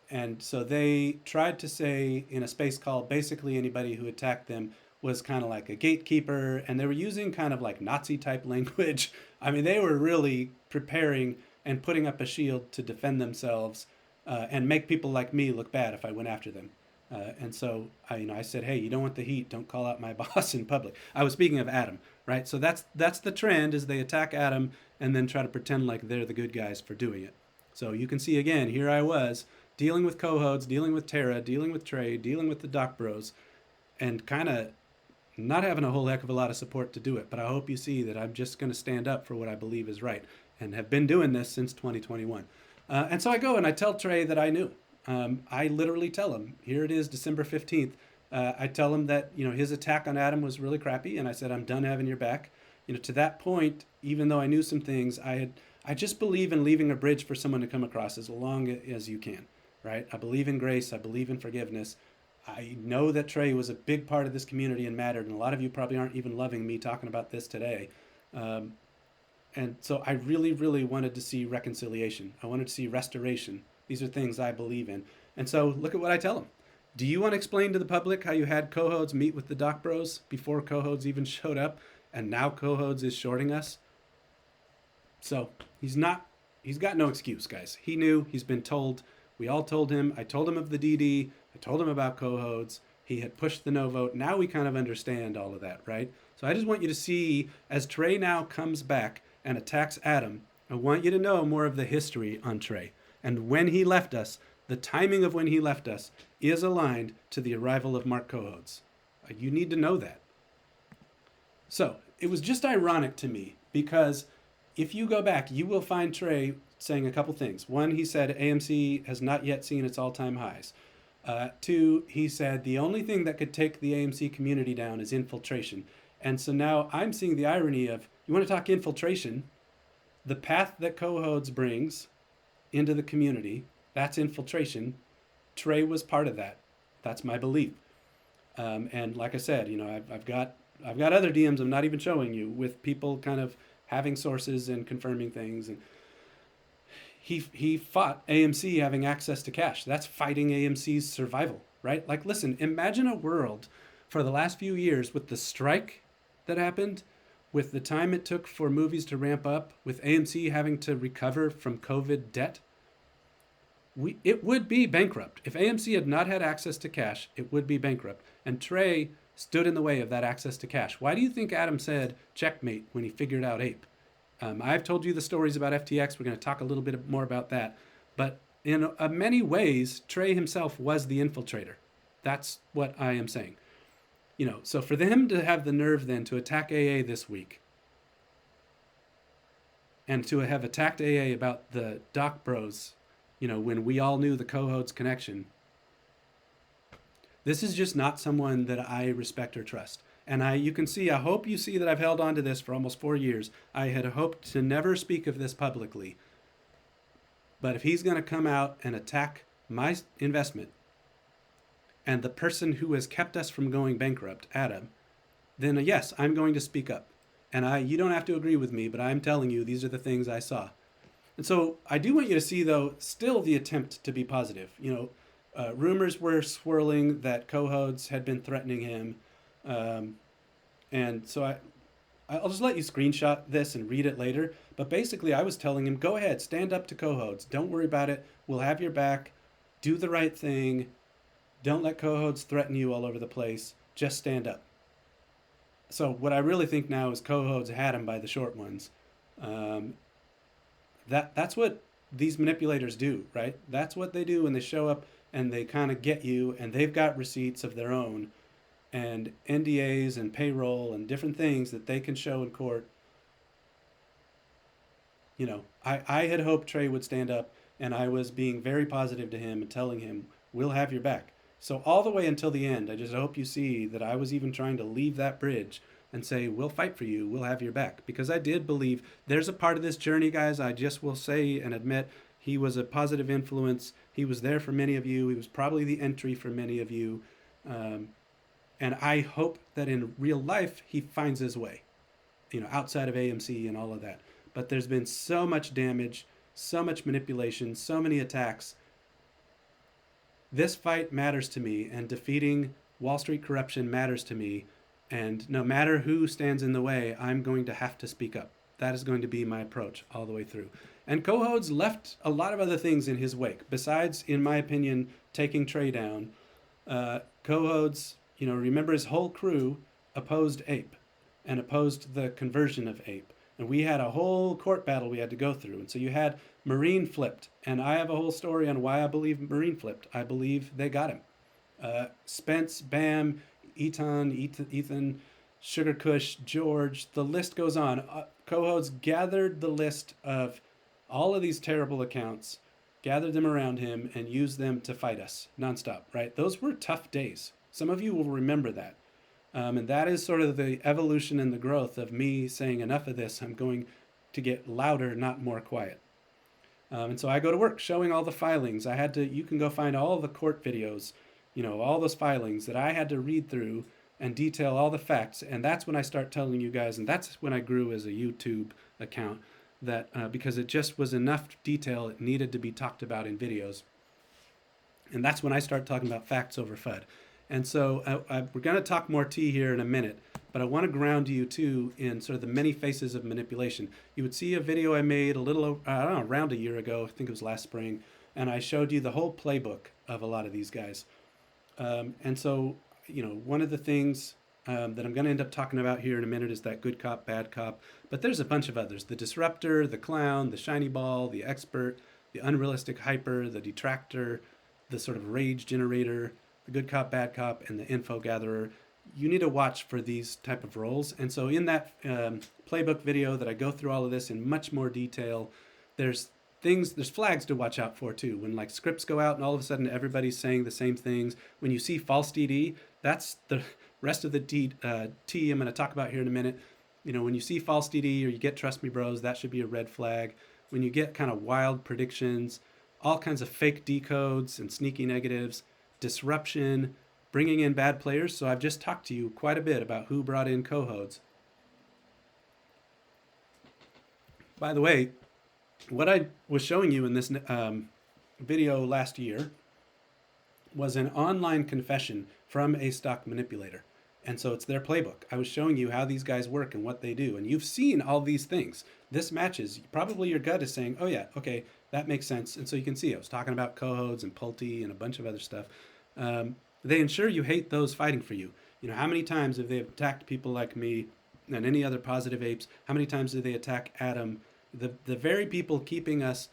And so they tried to say in a space call, basically anybody who attacked them was kind of like a gatekeeper, and they were using kind of like Nazi type language. I mean, they were really preparing and putting up a shield to defend themselves and make people like me look bad if I went after them. And so I said, hey, you don't want the heat. Don't call out my boss in public. I was speaking of Adam, right? So that's the trend is they attack Adam and then try to pretend like they're the good guys for doing it. So you can see again, here I was dealing with Cohodes, dealing with Terra, dealing with Trey, dealing with the Doc Bros, and kind of not having a whole heck of a lot of support to do it. But I hope you see that I'm just going to stand up for what I believe is right and have been doing this since 2021. And so I go and I tell Trey that I knew. I literally tell him, here it is, December 15th. I tell him that, his attack on Adam was really crappy. And I said, I'm done having your back. To that point, even though I knew some things, I just believe in leaving a bridge for someone to come across as long as you can, right? I believe in grace. I believe in forgiveness. I know that Trey was a big part of this community and mattered. And a lot of you probably aren't even loving me talking about this today. And so I really, really wanted to see reconciliation. I wanted to see restoration. These are things I believe in. And so look at what I tell them. Do you want to explain to the public how you had Cohodes meet with the Doc Bros before Cohodes even showed up, and now Cohodes is shorting us? So he's got no excuse, guys. He knew, he's been told. We all told him. I told him of the DD. I told him about Cohodes. He had pushed the no vote. Now we kind of understand all of that, right? So I just want you to see, as Trey now comes back and attacks Adam, I want you to know more of the history on Trey. And when he left us, the timing of when he left us is aligned to the arrival of Mark Cohodes. You need to know that. So it was just ironic to me because if you go back, you will find Trey saying a couple things. One, he said AMC has not yet seen its all-time highs. Two, he said the only thing that could take the AMC community down is infiltration. And so now I'm seeing the irony of, you want to talk infiltration? The path that Cohodes brings into the community, that's infiltration. Trey was part of that. That's my belief. And like I said, I've got other DMs I'm not even showing you with people kind of having sources and confirming things. And he fought AMC having access to cash. That's fighting AMC's survival, right? Like, listen, imagine a world for the last few years with the strike that happened, with the time it took for movies to ramp up, with AMC having to recover from COVID debt. It would be bankrupt. If AMC had not had access to cash, it would be bankrupt. And Trey stood in the way of that access to cash. Why do you think Adam said checkmate when he figured out ape? I've told you the stories about FTX. We're going to talk a little bit more about that. But in many ways, Trey himself was the infiltrator. That's what I am saying. So for them to have the nerve then to attack AA this week and to have attacked AA about the Doc Bros, when we all knew the Cohodes connection, this is just not someone that I respect or trust. And you can see, I hope you see that I've held on to this for almost 4 years. I had hoped to never speak of this publicly. But if he's going to come out and attack my investment and the person who has kept us from going bankrupt, Adam, then yes, I'm going to speak up. And you don't have to agree with me, but I'm telling you, these are the things I saw. And so I do want you to see, though, still the attempt to be positive. Rumors were swirling that Cohodes had been threatening him. And so I'll just let you screenshot this and read it later. But basically, I was telling him, go ahead, stand up to Cohodes. Don't worry about it. We'll have your back. Do the right thing. Don't let Cohodes threaten you all over the place. Just stand up. So what I really think now is Cohodes had him by the short ones. That's what these manipulators do, right? That's what they do when they show up and they kind of get you, and they've got receipts of their own and NDAs and payroll and different things that they can show in court. I had hoped Trey would stand up, and I was being very positive to him and telling him, we'll have your back. So all the way until the end, I just hope you see that I was even trying to leave that bridge and say, we'll fight for you, we'll have your back. Because I did believe there's a part of this journey, guys, I just will say and admit, he was a positive influence. He was there for many of you. He was probably the entry for many of you. And I hope that in real life, he finds his way, outside of AMC and all of that. But there's been so much damage, so much manipulation, so many attacks. This fight matters to me, and defeating Wall Street corruption matters to me. And no matter who stands in the way, I'm going to have to speak up. That is going to be my approach all the way through. And Cohodes left a lot of other things in his wake, besides, in my opinion, taking Trey down. Cohodes, remember his whole crew opposed ape and opposed the conversion of ape. And we had a whole court battle we had to go through. And so you had Marine flipped. And I have a whole story on why I believe Marine flipped. I believe they got him. Spence, Bam, Ethan, Sugar Kush, George, the list goes on. Cohodes gathered the list of all of these terrible accounts, gathered them around him, and used them to fight us nonstop, right? Those were tough days. Some of you will remember that. And that is sort of the evolution and the growth of me saying, enough of this. I'm going to get louder, not more quiet. And so I go to work showing all the filings. You can go find all the court videos, all those filings that I had to read through and detail all the facts. And that's when I start telling you guys, and that's when I grew as a YouTube account, that because it just was enough detail, it needed to be talked about in videos. And that's when I start talking about facts over FUD. And so we're going to talk more tea here in a minute, but I want to ground you too in sort of the many faces of manipulation. You would see a video I made around a year ago, I think it was last spring, and I showed you the whole playbook of a lot of these guys. And so, one of the things that I'm going to end up talking about here in a minute is that good cop, bad cop, but there's a bunch of others. The disruptor, the clown, the shiny ball, the expert, the unrealistic hyper, the detractor, the sort of rage generator, the good cop, bad cop, and the info gatherer. You need to watch for these type of roles. And so in that playbook video that I go through all of this in much more detail, there's flags to watch out for too. When like scripts go out and all of a sudden everybody's saying the same things. When you see false DD, that's the rest of the T I'm going to talk about here in a minute. When you see false DD or you get trust me bros, that should be a red flag. When you get kind of wild predictions, all kinds of fake decodes and sneaky negatives, disruption, bringing in bad players. So I've just talked to you quite a bit about who brought in Cohodes. By the way, what I was showing you in this video last year was an online confession from a stock manipulator. And so it's their playbook. I was showing you how these guys work and what they do. And you've seen all these things. This matches. Probably your gut is saying, oh yeah, okay, that makes sense. And so you can see I was talking about Cohodes and Pulte and a bunch of other stuff. They ensure you hate those fighting for you. How many times have they attacked people like me and any other positive apes? How many times do they attack Adam? The very people keeping us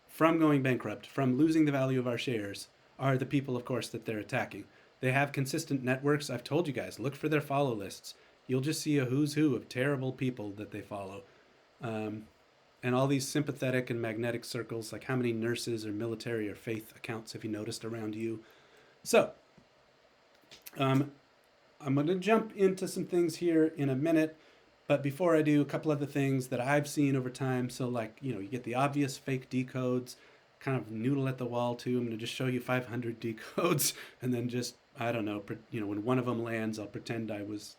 from going bankrupt, from losing the value of our shares, are the people, of course, that they're attacking. They have consistent networks. I've told you guys, look for their follow lists. You'll just see a who's who of terrible people that they follow. And all these sympathetic and magnetic circles, like how many nurses or military or faith accounts have you noticed around you? So, I'm going to jump into some things here in a minute. But before I do, a couple other things that I've seen over time. So like, you get the obvious fake decodes, kind of noodle at the wall too. I'm going to just show you 500 decodes and then just, I don't know, when one of them lands, I'll pretend I was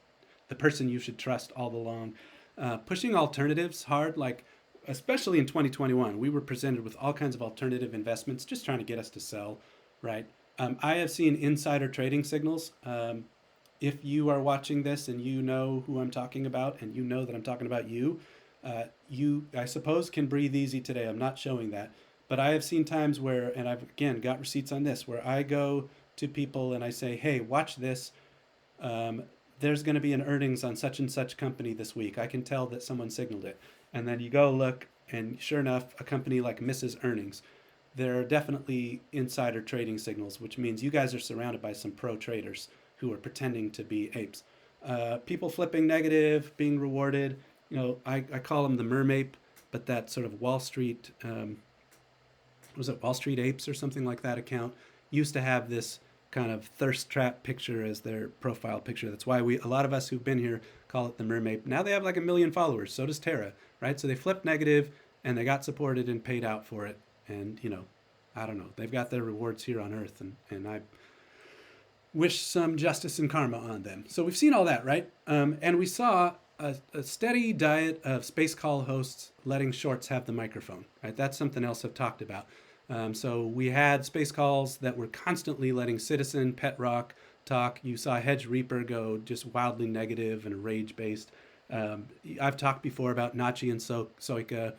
the person you should trust all along. Pushing alternatives hard, like especially in 2021, we were presented with all kinds of alternative investments, just trying to get us to sell, right? I have seen insider trading signals. If you are watching this and you know who I'm talking about and you know that I'm talking about you, I suppose, can breathe easy today. I'm not showing that. But I have seen times where, and I've, again, got receipts on this, where I go to people and I say, hey, watch this. There's going to be an earnings on such and such company this week. I can tell that someone signaled it. And then you go look, and sure enough, a company like misses earnings. There are definitely insider trading signals, which means you guys are surrounded by some pro traders who are pretending to be apes. People flipping negative, being rewarded. I call them the mermape, but that sort of Wall Street, was it Wall Street Apes or something like that account, used to have this kind of thirst trap picture as their profile picture. That's why a lot of us who've been here call it the mermape. Now they have like 1 million followers. So does Tara, right? So they flipped negative and they got supported and paid out for it. And, I don't know. They've got their rewards here on Earth, and I wish some justice and karma on them. So we've seen all that, right? And we saw a steady diet of space call hosts letting shorts have the microphone, right? That's something else I've talked about. So we had space calls that were constantly letting Citizen, Pet Rock, talk. You saw Hedge Reaper go just wildly negative and rage based. I've talked before about Nachi and Soika.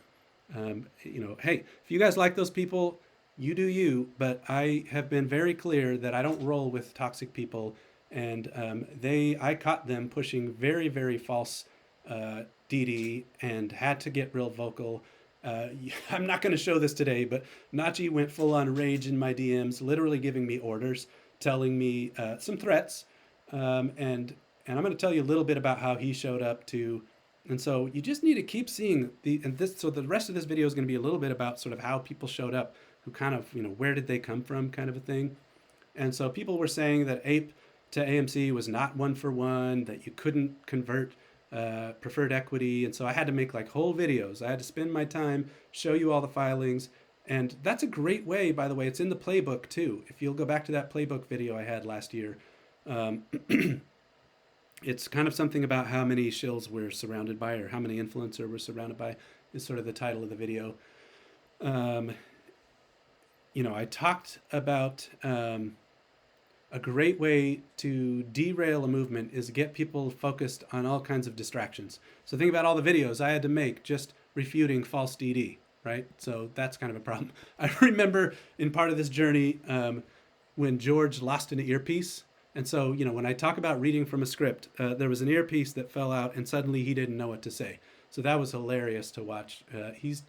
Hey, if you guys like those people, you do you. But I have been very clear that I don't roll with toxic people, and I caught them pushing very, very false DD and had to get real vocal. I'm not going to show this today, but Nachi went full on rage in my DMs, literally giving me orders, telling me some threats, and I'm going to tell you a little bit about how he showed up too. And so you just need to keep seeing so the rest of this video is going to be a little bit about sort of how people showed up, who kind of, where did they come from kind of a thing. And so people were saying that ape to AMC was not 1-for-1, that you couldn't convert preferred equity. And so I had to make like whole videos. I had to spend my time, show you all the filings. And that's a great way, by the way, it's in the playbook too. If you'll go back to that playbook video I had last year, it's kind of something about how many shills we're surrounded by, or how many influencer we're surrounded by, is sort of the title of the video. I talked about a great way to derail a movement is get people focused on all kinds of distractions. So think about all the videos I had to make just refuting false DD, right? So that's kind of a problem. I remember in part of this journey when George lost an earpiece. And so, when I talk about reading from a script, there was an earpiece that fell out and suddenly he didn't know what to say. So that was hilarious to watch. He's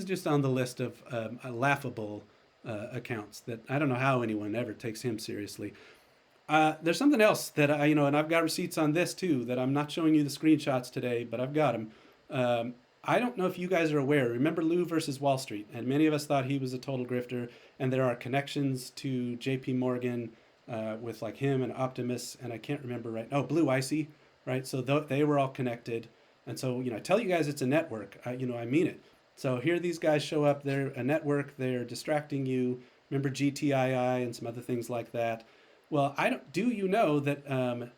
just on the list of laughable accounts that I don't know how anyone ever takes him seriously. There's something else that and I've got receipts on this too, that I'm not showing you the screenshots today, but I've got them. I don't know if you guys are aware. Remember Lou versus Wall Street? And many of us thought he was a total grifter. And there are connections to JP Morgan with like him and Optimus, and I can't remember right. Oh, Blue Icy, right? So they were all connected. And so, I tell you guys it's a network. I mean it. So here these guys show up. They're a network. They're distracting you. Remember GTII and some other things like that. Well, do you know that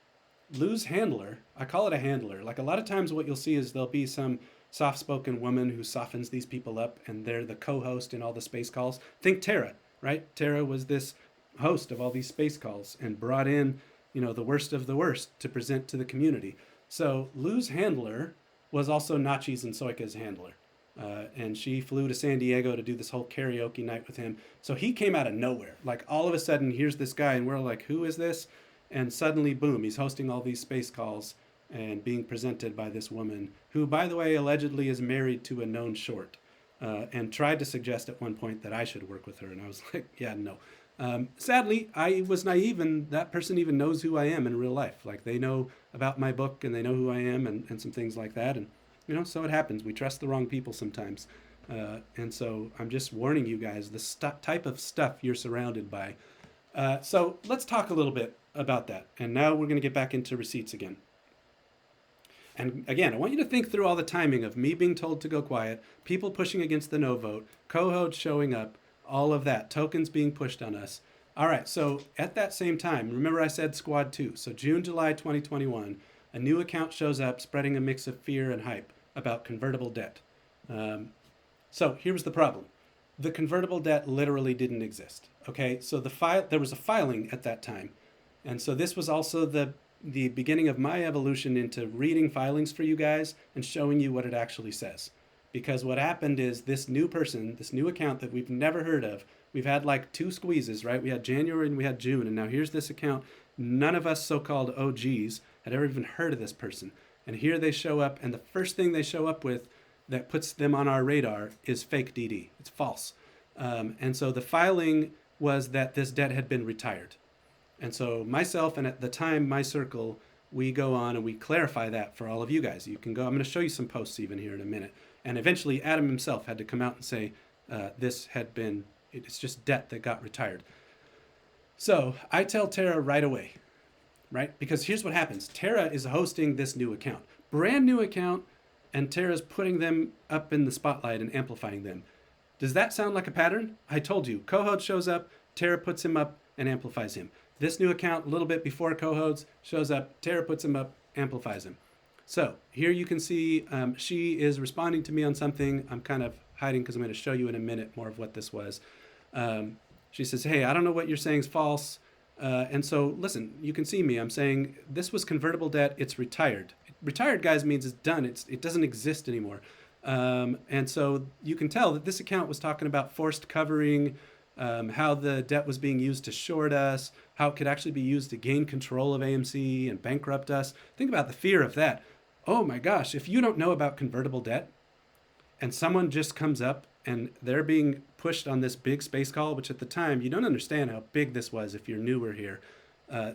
Lou's handler, I call it a handler. Like a lot of times what you'll see is there'll be some soft-spoken woman who softens these people up, and they're the co-host in all the space calls. Think Tara, right? Tara was this host of all these space calls and brought in, the worst of the worst to present to the community. So Lou's handler was also Nachi's and Soika's handler. And she flew to San Diego to do this whole karaoke night with him. So he came out of nowhere. Like all of a sudden, here's this guy, and we're like, who is this? And suddenly, boom, he's hosting all these space calls and being presented by this woman who, by the way, allegedly is married to a known short, and tried to suggest at one point that I should work with her. And I was like, yeah, no. Sadly, I was naive, and that person even knows who I am in real life. Like they know about my book, and they know who I am, and some things like that. And so it happens. We trust the wrong people sometimes. And so I'm just warning you guys, the type of stuff you're surrounded by. So let's talk a little bit about that. And now we're going to get back into receipts again. And again, I want you to think through all the timing of me being told to go quiet, people pushing against the no vote, co-hosts showing up, all of that, tokens being pushed on us. All right, so at that same time, remember I said squad 2. So June, July 2021, a new account shows up spreading a mix of fear and hype about convertible debt. So here's the problem. The convertible debt literally didn't exist. Okay, so there was a filing at that time. And so this was also the beginning of my evolution into reading filings for you guys and showing you what it actually says. Because what happened is this new person, this new account that we've never heard of, we've had like 2 squeezes, right? We had January and we had June, and now here's this account. None of us so-called OGs had ever even heard of this person. And here they show up, and the first thing they show up with that puts them on our radar is fake DD. It's false. And so the filing was that this debt had been retired. And so myself, and at the time, my circle, we go on and we clarify that for all of you guys. You can go, I'm going to show you some posts even here in a minute. And eventually Adam himself had to come out and say, it's just debt that got retired. So I tell Tara right away, right? Because here's what happens. Tara is hosting this new account, brand new account, and Tara's putting them up in the spotlight and amplifying them. Does that sound like a pattern? I told you, co-host shows up, Tara puts him up and amplifies him. This new account, a little bit before co-host, shows up, Tara puts him up, amplifies him. So here you can see she is responding to me on something. I'm kind of hiding because I'm going to show you in a minute more of what this was. She says, hey, I don't know what you're saying is false. And so, listen, you can see me. I'm saying this was convertible debt. It's retired. Retired, guys, means it's done. It doesn't exist anymore. And so you can tell that this account was talking about forced covering, how the debt was being used to short us, how it could actually be used to gain control of AMC and bankrupt us. Think about the fear of that. Oh my gosh, if you don't know about convertible debt, and someone just comes up and they're being pushed on this big space call, which at the time you don't understand how big this was if you're newer here. Uh,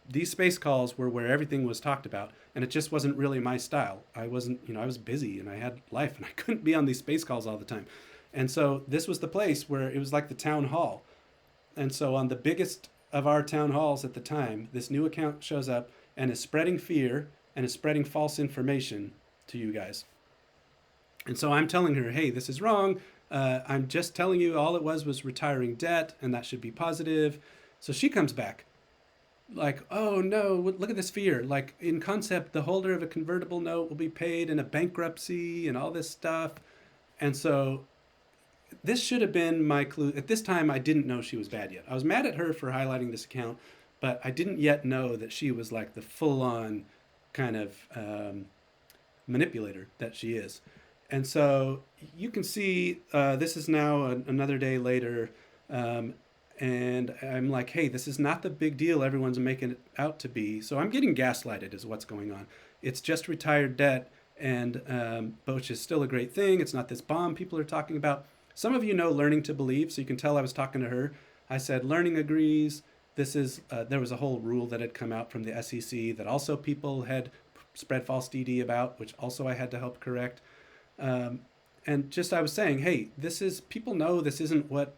these space calls were where everything was talked about, and it just wasn't really my style. I wasn't, I was busy and I had life, and I couldn't be on these space calls all the time. And so this was the place where it was like the town hall. And so on the biggest of our town halls at the time, this new account shows up and is spreading fear and is spreading false information to you guys. And so I'm telling her, hey, this is wrong. I'm just telling you all it was retiring debt, and that should be positive. So she comes back like, oh no, look at this fear. Like, in concept, the holder of a convertible note will be paid in a bankruptcy and all this stuff. And so this should have been my clue. At this time, I didn't know she was bad yet. I was mad at her for highlighting this account, but I didn't yet know that she was like the full on kind of manipulator that she is. And so you can see this is now another day later. And I'm like, hey, this is not the big deal everyone's making it out to be. So I'm getting gaslighted is what's going on. It's just retired debt, and which is still a great thing. It's not this bomb people are talking about. Some of you know Learning to Believe, so you can tell I was talking to her. I said, Learning agrees. This is, there was a whole rule that had come out from the SEC that also people had spread false DD about, which also I had to help correct. And just I was saying, hey, this is, people know this isn't what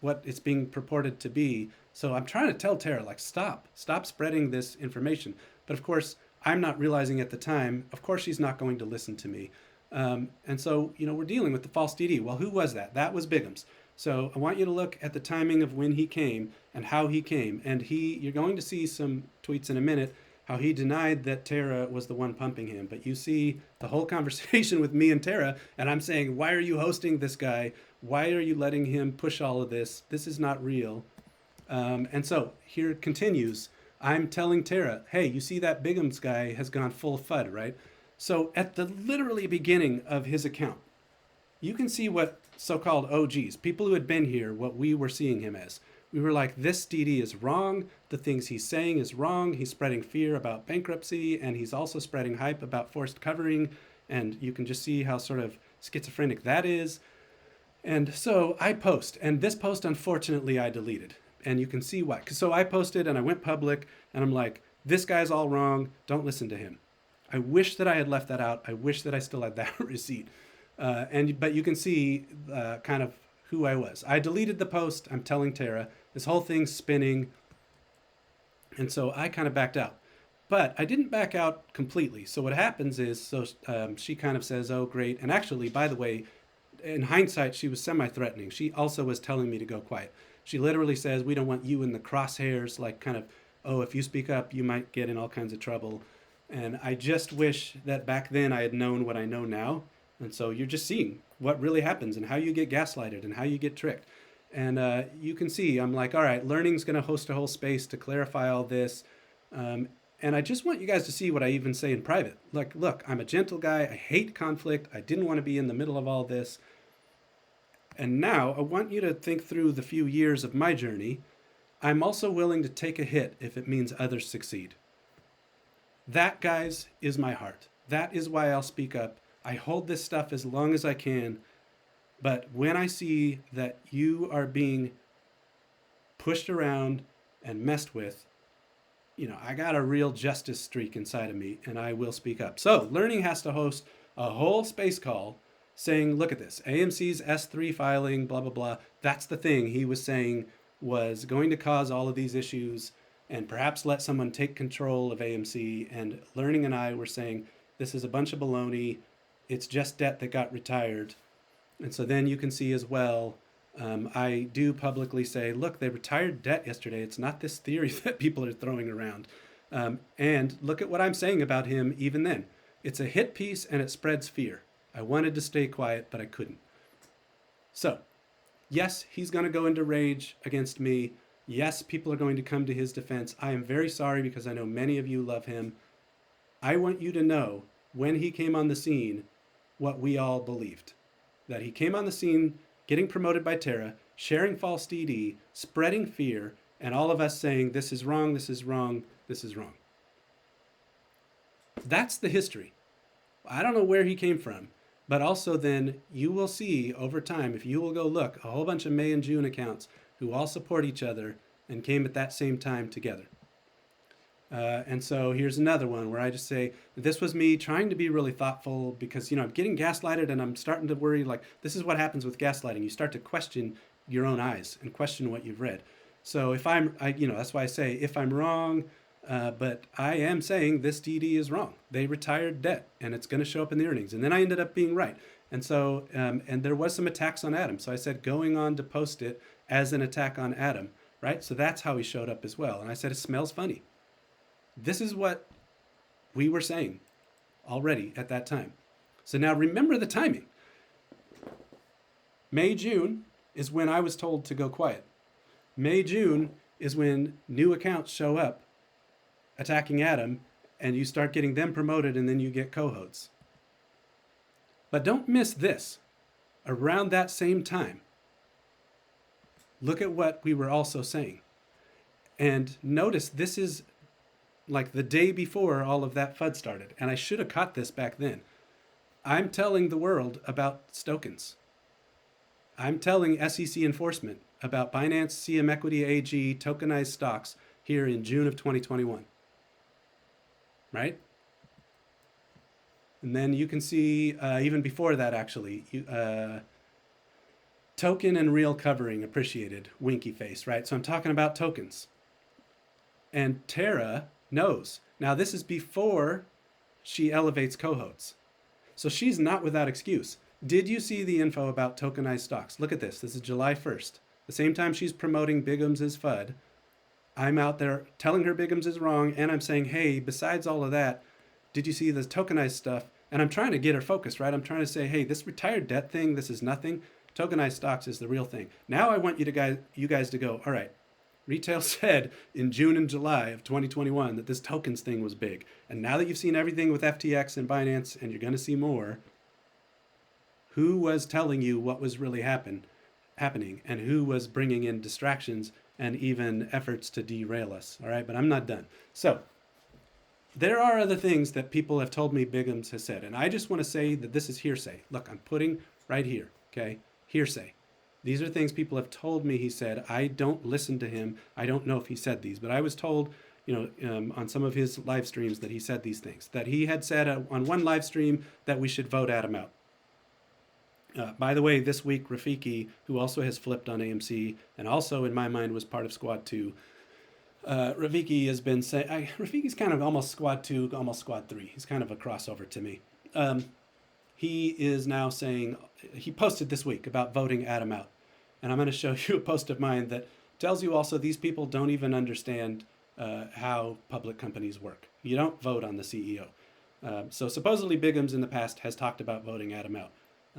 it's being purported to be. So I'm trying to tell Tara, like, stop spreading this information. But of course, I'm not realizing at the time, of course, she's not going to listen to me. And so, we're dealing with the false DD. Well, who was that? That was Bigums. So I want you to look at the timing of when he came and how he came. And you're going to see some tweets in a minute, how he denied that Tara was the one pumping him. But you see the whole conversation with me and Tara, and I'm saying, why are you hosting this guy? Why are you letting him push all of this? This is not real. And so here it continues. I'm telling Tara, hey, you see that Bigums guy has gone full FUD, right? So at the literally beginning of his account, you can see what so-called OGs, people who had been here, what we were seeing him as. We were like, this DD is wrong. The things he's saying is wrong. He's spreading fear about bankruptcy, and he's also spreading hype about forced covering. And you can just see how sort of schizophrenic that is. And so I post, and this post, unfortunately, I deleted. And you can see why. So I posted and I went public, and I'm like, this guy's all wrong. Don't listen to him. I wish that I had left that out. I wish that I still had that receipt. But you can see kind of who I was. I deleted the post. I'm telling Tara, this whole thing's spinning. And so I kind of backed out. But I didn't back out completely. So what happens is, she kind of says, oh, great. And actually, by the way, in hindsight, she was semi-threatening. She also was telling me to go quiet. She literally says, we don't want you in the crosshairs, like kind of, oh, if you speak up, you might get in all kinds of trouble. And I just wish that back then I had known what I know now. And so you're just seeing what really happens and how you get gaslighted and how you get tricked. And you can see, I'm like, all right, Learning's going to host a whole space to clarify all this. And I just want you guys to see what I even say in private. Like, look, I'm a gentle guy. I hate conflict. I didn't want to be in the middle of all this. And now I want you to think through the few years of my journey. I'm also willing to take a hit if it means others succeed. That, guys, is my heart. That is why I'll speak up. I hold this stuff as long as I can. But when I see that you are being pushed around and messed with, I got a real justice streak inside of me, and I will speak up. So Learning has to host a whole space call saying, look at this, AMC's S3 filing, blah, blah, blah. That's the thing he was saying was going to cause all of these issues and perhaps let someone take control of AMC. And Learning and I were saying, this is a bunch of baloney. It's just debt that got retired. And so then you can see as well, I do publicly say, look, they retired debt yesterday. It's not this theory that people are throwing around. And look at what I'm saying about him even then. It's a hit piece and it spreads fear. I wanted to stay quiet, but I couldn't. So, yes, he's going to go into rage against me. Yes, people are going to come to his defense. I am very sorry because I know many of you love him. I want you to know when he came on the scene what we all believed. That he came on the scene getting promoted by Terra, sharing false DD, spreading fear, and all of us saying, this is wrong, this is wrong, this is wrong. That's the history. I don't know where he came from, but also then you will see over time, if you will go look, a whole bunch of May and June accounts who all support each other and came at that same time together. And so here's another one where I just say, this was me trying to be really thoughtful because, I'm getting gaslighted and I'm starting to worry, like, this is what happens with gaslighting. You start to question your own eyes and question what you've read. So if that's why I say, if I'm wrong, but I am saying this DD is wrong. They retired debt and it's going to show up in the earnings. And then I ended up being right. And so, and there was some attacks on Adam. So I said, going on to post it as an attack on Adam, right? So that's how he showed up as well. And I said, it smells funny. This is what we were saying already at that time. So now remember the timing. May, June is when I was told to go quiet. May, June is when new accounts show up attacking Adam and you start getting them promoted and then you get cohorts. But don't miss this. Around that same time, look at what we were also saying. And notice this is like the day before all of that FUD started. And I should have caught this back then. I'm telling the world about Stokens. I'm telling SEC enforcement about Binance CM Equity AG tokenized stocks here in June of 2021. Right? And then you can see even before that, actually, token and real covering appreciated, winky face, right? So I'm talking about tokens. And Terra knows. Now, this is before she elevates cohorts. So she's not without excuse. Did you see the info about tokenized stocks? Look at this. This is July 1st. The same time she's promoting Bigums as FUD, I'm out there telling her Bigums is wrong, and I'm saying, hey, besides all of that, did you see the tokenized stuff? And I'm trying to get her focused, right? I'm trying to say, hey, this retired debt thing, this is nothing. Tokenized stocks is the real thing. Now I want you guys to go, all right, retail said in June and July of 2021 that this tokens thing was big. And now that you've seen everything with FTX and Binance, and you're going to see more, who was telling you what was really happening, and who was bringing in distractions and even efforts to derail us? All right, but I'm not done. So there are other things that people have told me Bigums has said, and I just want to say that this is hearsay. Look, I'm putting right here, okay? Hearsay. These are things people have told me he said. I don't listen to him. I don't know if he said these, but I was told, on some of his live streams that he said these things. That he had said on one live stream that we should vote Adam out. By the way, this week, Rafiki, who also has flipped on AMC and also in my mind was part of Squad 2, Rafiki has been saying, Rafiki's kind of almost Squad 2, almost Squad 3. He's kind of a crossover to me. He is now saying, he posted this week about voting Adam out. And I'm going to show you a post of mine that tells you also these people don't even understand how public companies work. You don't vote on the CEO. So supposedly Bigums in the past has talked about voting Adam out.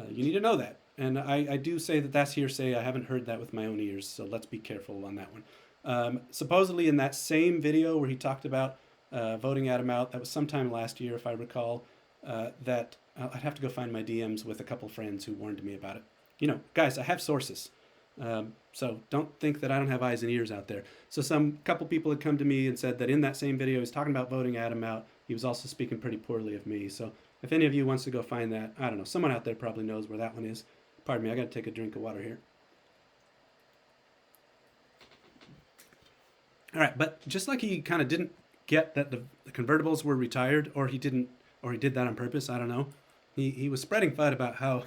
You need to know that. And I do say that that's hearsay. I haven't heard that with my own ears, so let's be careful on that one. Supposedly in that same video where he talked about voting Adam out, that was sometime last year, if I recall, that I'd have to go find my DMs with a couple friends who warned me about it. Guys, I have sources. So don't think that I don't have eyes and ears out there. So couple people had come to me and said that in that same video, he's talking about voting Adam out. He was also speaking pretty poorly of me. So if any of you wants to go find that, I don't know, someone out there probably knows where that one is. Pardon me, I got to take a drink of water here. All right, but just like he kind of didn't get that the convertibles were retired, or he did that on purpose, I don't know. He was spreading FUD about how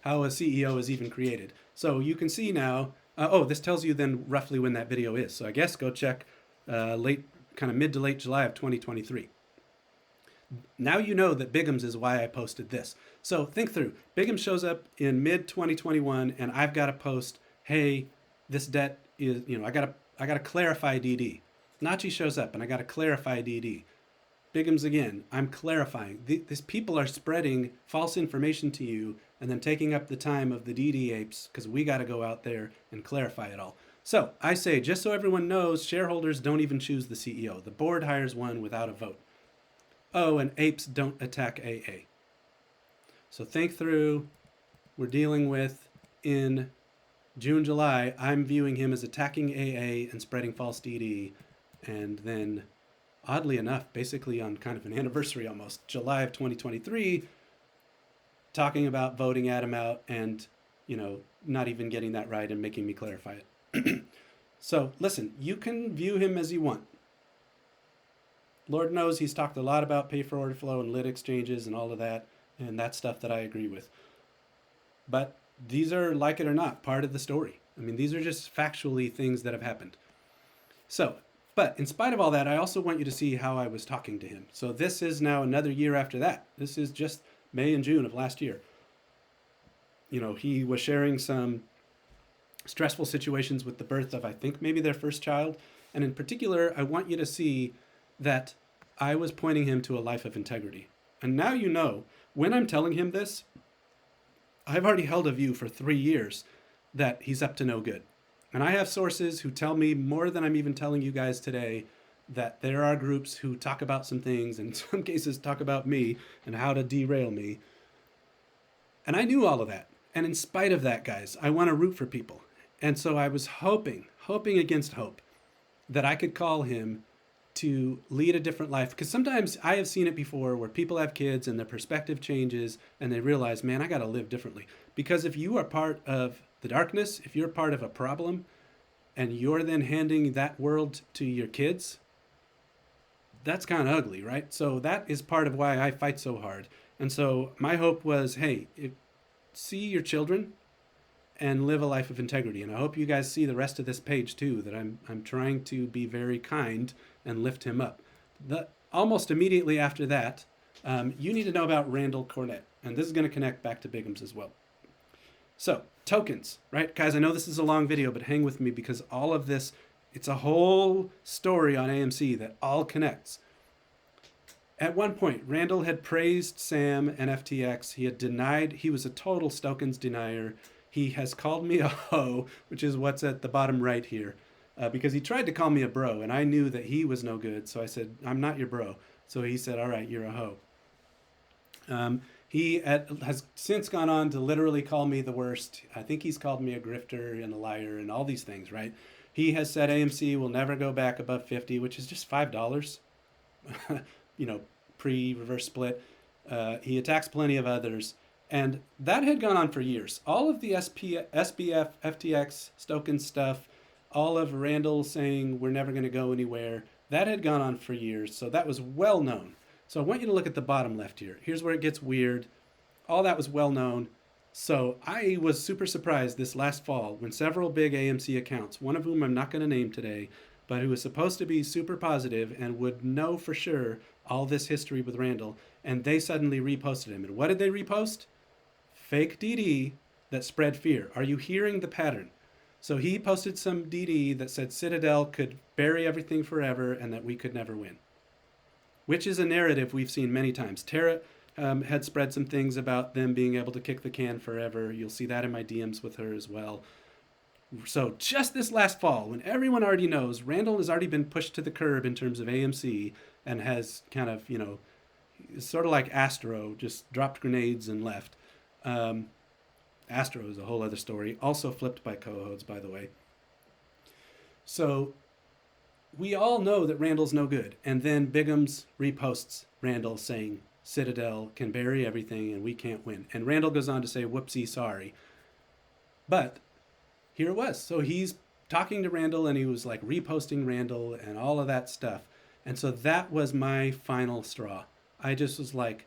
how a CEO is even created. So you can see now, this tells you then roughly when that video is. So I guess go check mid to late July of 2023. Now you know that Bigums is why I posted this. So think through. Bigums shows up in mid 2021, and I've got to post, hey, this debt is, I gotta clarify DD. Nachi shows up, and I gotta clarify DD. Bigums again, I'm clarifying. These people are spreading false information to you and then taking up the time of the DD apes because we got to go out there and clarify it all. So I say, just so everyone knows, shareholders don't even choose the CEO. The board hires one without a vote. Oh, and apes don't attack AA. So think through, we're dealing with in June, July, I'm viewing him as attacking AA and spreading false DD. And then, oddly enough, basically on kind of an anniversary almost, July of 2023, talking about voting Adam out and, not even getting that right and making me clarify it. So, listen, you can view him as you want. Lord knows he's talked a lot about pay for order flow and lit exchanges and all of that, and that's stuff that I agree with. But these are, like it or not, part of the story. I mean, these are just factually things that have happened. So, but in spite of all that, I also want you to see how I was talking to him. So this is now another year after that. This is just May and June of last year. He was sharing some stressful situations with the birth of, I think, maybe their first child. And in particular, I want you to see that I was pointing him to a life of integrity. And now when I'm telling him this, I've already held a view for 3 years that he's up to no good. And I have sources who tell me more than I'm even telling you guys today that there are groups who talk about some things, and in some cases talk about me and how to derail me. And I knew all of that. And in spite of that, guys, I want to root for people. And so I was hoping against hope, that I could call him to lead a different life. Because sometimes I have seen it before where people have kids and their perspective changes and they realize, man, I got to live differently. Because if you are part of the darkness, if you're part of a problem and you're then handing that world to your kids, that's kind of ugly, right? So that is part of why I fight so hard. And so my hope was, hey, see your children and live a life of integrity. And I hope you guys see the rest of this page too, that I'm trying to be very kind and lift him up. Almost immediately after that, you need to know about Randall Cornett. And this is going to connect back to Bigums as well. So, tokens, right? Guys, I know this is a long video, but hang with me because all of this, it's a whole story on AMC that all connects. At one point, Randall had praised Sam and FTX. He had denied, he was a total Stokens denier. He has called me a hoe, which is what's at the bottom right here, because he tried to call me a bro, and I knew that he was no good. So I said, I'm not your bro. So he said, all right, you're a hoe. He has since gone on to literally call me the worst. I think he's called me a grifter and a liar and all these things, right? He has said AMC will never go back above 50, which is just $5, pre-reverse split. He attacks plenty of others. And that had gone on for years. All of the SBF, FTX, Stokens stuff, all of Randall saying we're never going to go anywhere, that had gone on for years. So that was well known. So I want you to look at the bottom left here. Here's where it gets weird. All that was well known. So I was super surprised this last fall when several big AMC accounts, one of whom I'm not going to name today, but who was supposed to be super positive and would know for sure all this history with Randall, and they suddenly reposted him. And what did they repost? Fake DD that spread fear. Are you hearing the pattern? So he posted some DD that said Citadel could bury everything forever and that we could never win, which is a narrative we've seen many times. Tara had spread some things about them being able to kick the can forever. You'll see that in my DMs with her as well. So just this last fall, when everyone already knows Randall has already been pushed to the curb in terms of AMC and has kind of, sort of like Astro, just dropped grenades and left. Astro is a whole other story, also flipped by Cohodes, by the way. So we all know that Randall's no good. And then Bigums reposts Randall saying Citadel can bury everything and we can't win. And Randall goes on to say, whoopsie, sorry. But here it was. So he's talking to Randall and he was like reposting Randall and all of that stuff. And so that was my final straw. I just was like,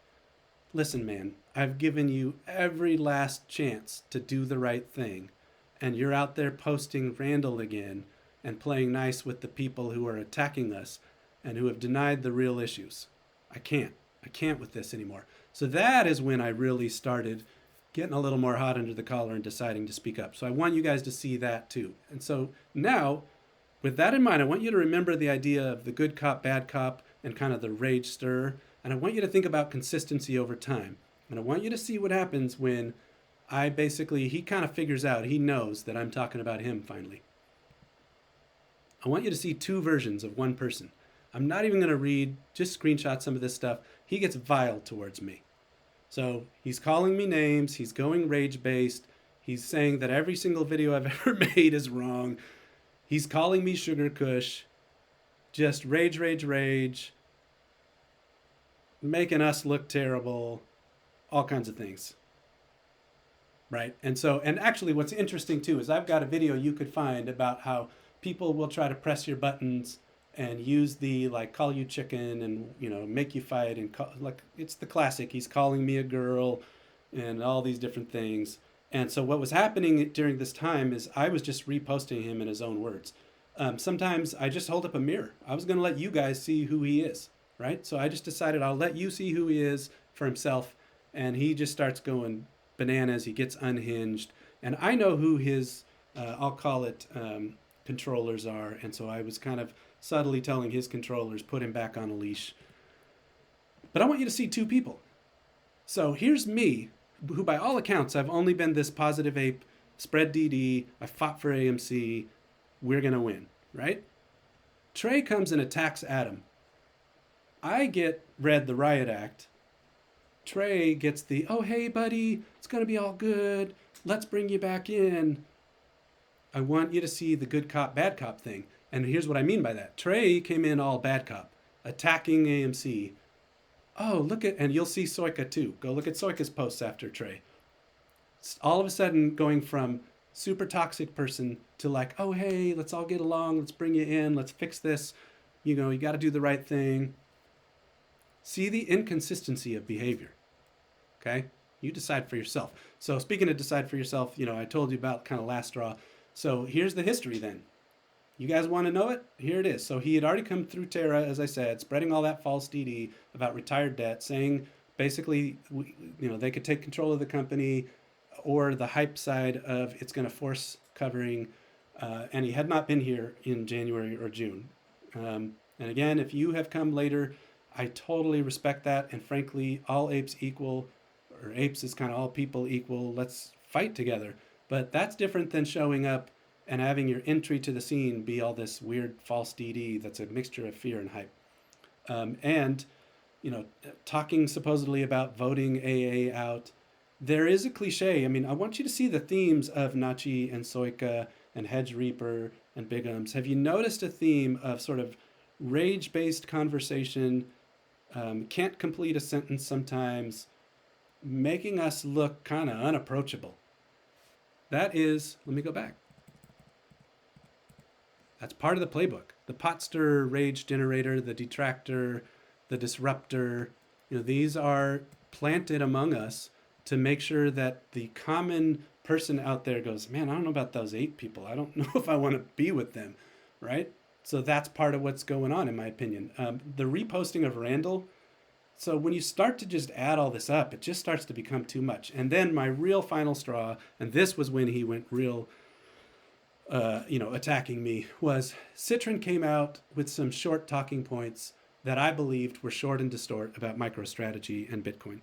listen, man, I've given you every last chance to do the right thing. And you're out there posting Randall again and playing nice with the people who are attacking us and who have denied the real issues. I can't with this anymore. So that is when I really started getting a little more hot under the collar and deciding to speak up. So I want you guys to see that too. And so now, with that in mind, I want you to remember the idea of the good cop, bad cop, and kind of the rage stir. And I want you to think about consistency over time. And I want you to see what happens when he kind of figures out, he knows that I'm talking about him finally. I want you to see two versions of one person. I'm not even going to read, just screenshot some of this stuff. He gets vile towards me. So he's calling me names. He's going rage based. He's saying that every single video I've ever made is wrong. He's calling me Sugar Kush. Just rage, rage, rage. Making us look terrible. All kinds of things. Right? And actually what's interesting too is I've got a video you could find about how people will try to press your buttons and use the like call you chicken and make you fight and like it's the classic. He's calling me a girl and all these different things. And so what was happening during this time is I was just reposting him in his own words. Sometimes I just hold up a mirror. I was going to let you guys see who he is, right? So I just decided I'll let you see who he is for himself, and he just starts going bananas. He gets unhinged, and I know who his I'll call it controllers are, and so I was kind of subtly telling his controllers put him back on a leash. But I want you to see two people. So here's me, who by all accounts I've only been this positive ape, spread DD, I fought for AMC, we're gonna win, right? Trey comes and attacks Adam. I get read the riot act. Trey gets the, oh, hey, buddy, it's going to be all good. Let's bring you back in. I want you to see the good cop, bad cop thing. And here's what I mean by that. Trey came in all bad cop, attacking AMC. Oh, look at, and you'll see Soika too. Go look at Soika's posts after Trey. All of a sudden going from super toxic person to like, oh, hey, let's all get along. Let's bring you in. Let's fix this. You got to do the right thing. See the inconsistency of behavior. Okay? You decide for yourself. So speaking of decide for yourself, I told you about kind of last straw. So here's the history then. You guys want to know it? Here it is. So he had already come through Terra, as I said, spreading all that false DD about retired debt, saying basically, they could take control of the company, or the hype side of it's going to force covering. And he had not been here in January or June. And again, if you have come later, I totally respect that. And frankly, all apes equal, or apes is kind of all people equal. Let's fight together. But that's different than showing up and having your entry to the scene be all this weird false DD that's a mixture of fear and hype. And, talking supposedly about voting AA out. There is a cliche. I mean, I want you to see the themes of Nachi and Soika and Hedge Reaper and Bigums. Have you noticed a theme of sort of rage-based conversation, can't complete a sentence sometimes, making us look kind of unapproachable? That is, let me go back. That's part of the playbook. The pot stirrer, rage generator, the detractor, the disruptor. These are planted among us to make sure that the common person out there goes, man, I don't know about those ape people. I don't know if I want to be with them, right? So that's part of what's going on, in my opinion. The reposting of Randall. So when you start to just add all this up, it just starts to become too much. And then my real final straw, and this was when he went real, attacking me, was Citron came out with some short talking points that I believed were short and distort about MicroStrategy and Bitcoin.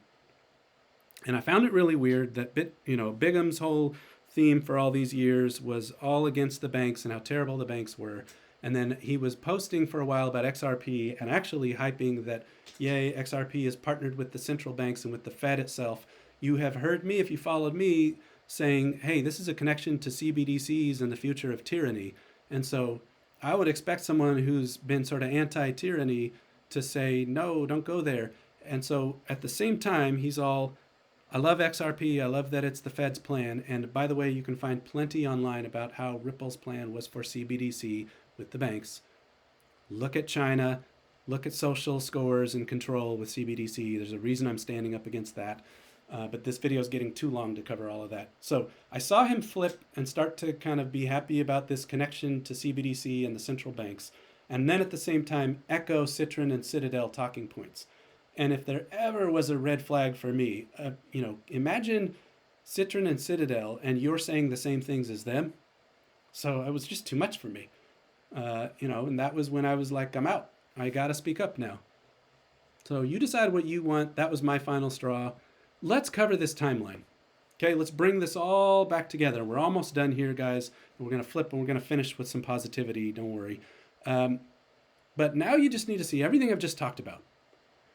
And I found it really weird that Bigum's whole theme for all these years was all against the banks and how terrible the banks were. And then he was posting for a while about XRP and actually hyping that, yay, XRP is partnered with the central banks and with the Fed itself. You have heard me, if you followed me, saying, hey, this is a connection to CBDCs and the future of tyranny. And so I would expect someone who's been sort of anti-tyranny to say, no, don't go there. And so at the same time, he's all, I love XRP. I love that it's the Fed's plan. And by the way, you can find plenty online about how Ripple's plan was for CBDC with the banks. Look at China. Look at social scores and control with CBDC. There's a reason I'm standing up against that. But this video is getting too long to cover all of that. So I saw him flip and start to kind of be happy about this connection to CBDC and the central banks. And then at the same time, echo Citron and Citadel talking points. And if there ever was a red flag for me, imagine Citron and Citadel and you're saying the same things as them. So it was just too much for me. And that was when I was like, I'm out. I got to speak up now. So you decide what you want. That was my final straw. Let's cover this timeline. Okay, let's bring this all back together. We're almost done here, guys. We're going to flip and we're going to finish with some positivity. Don't worry. But now you just need to see everything I've just talked about.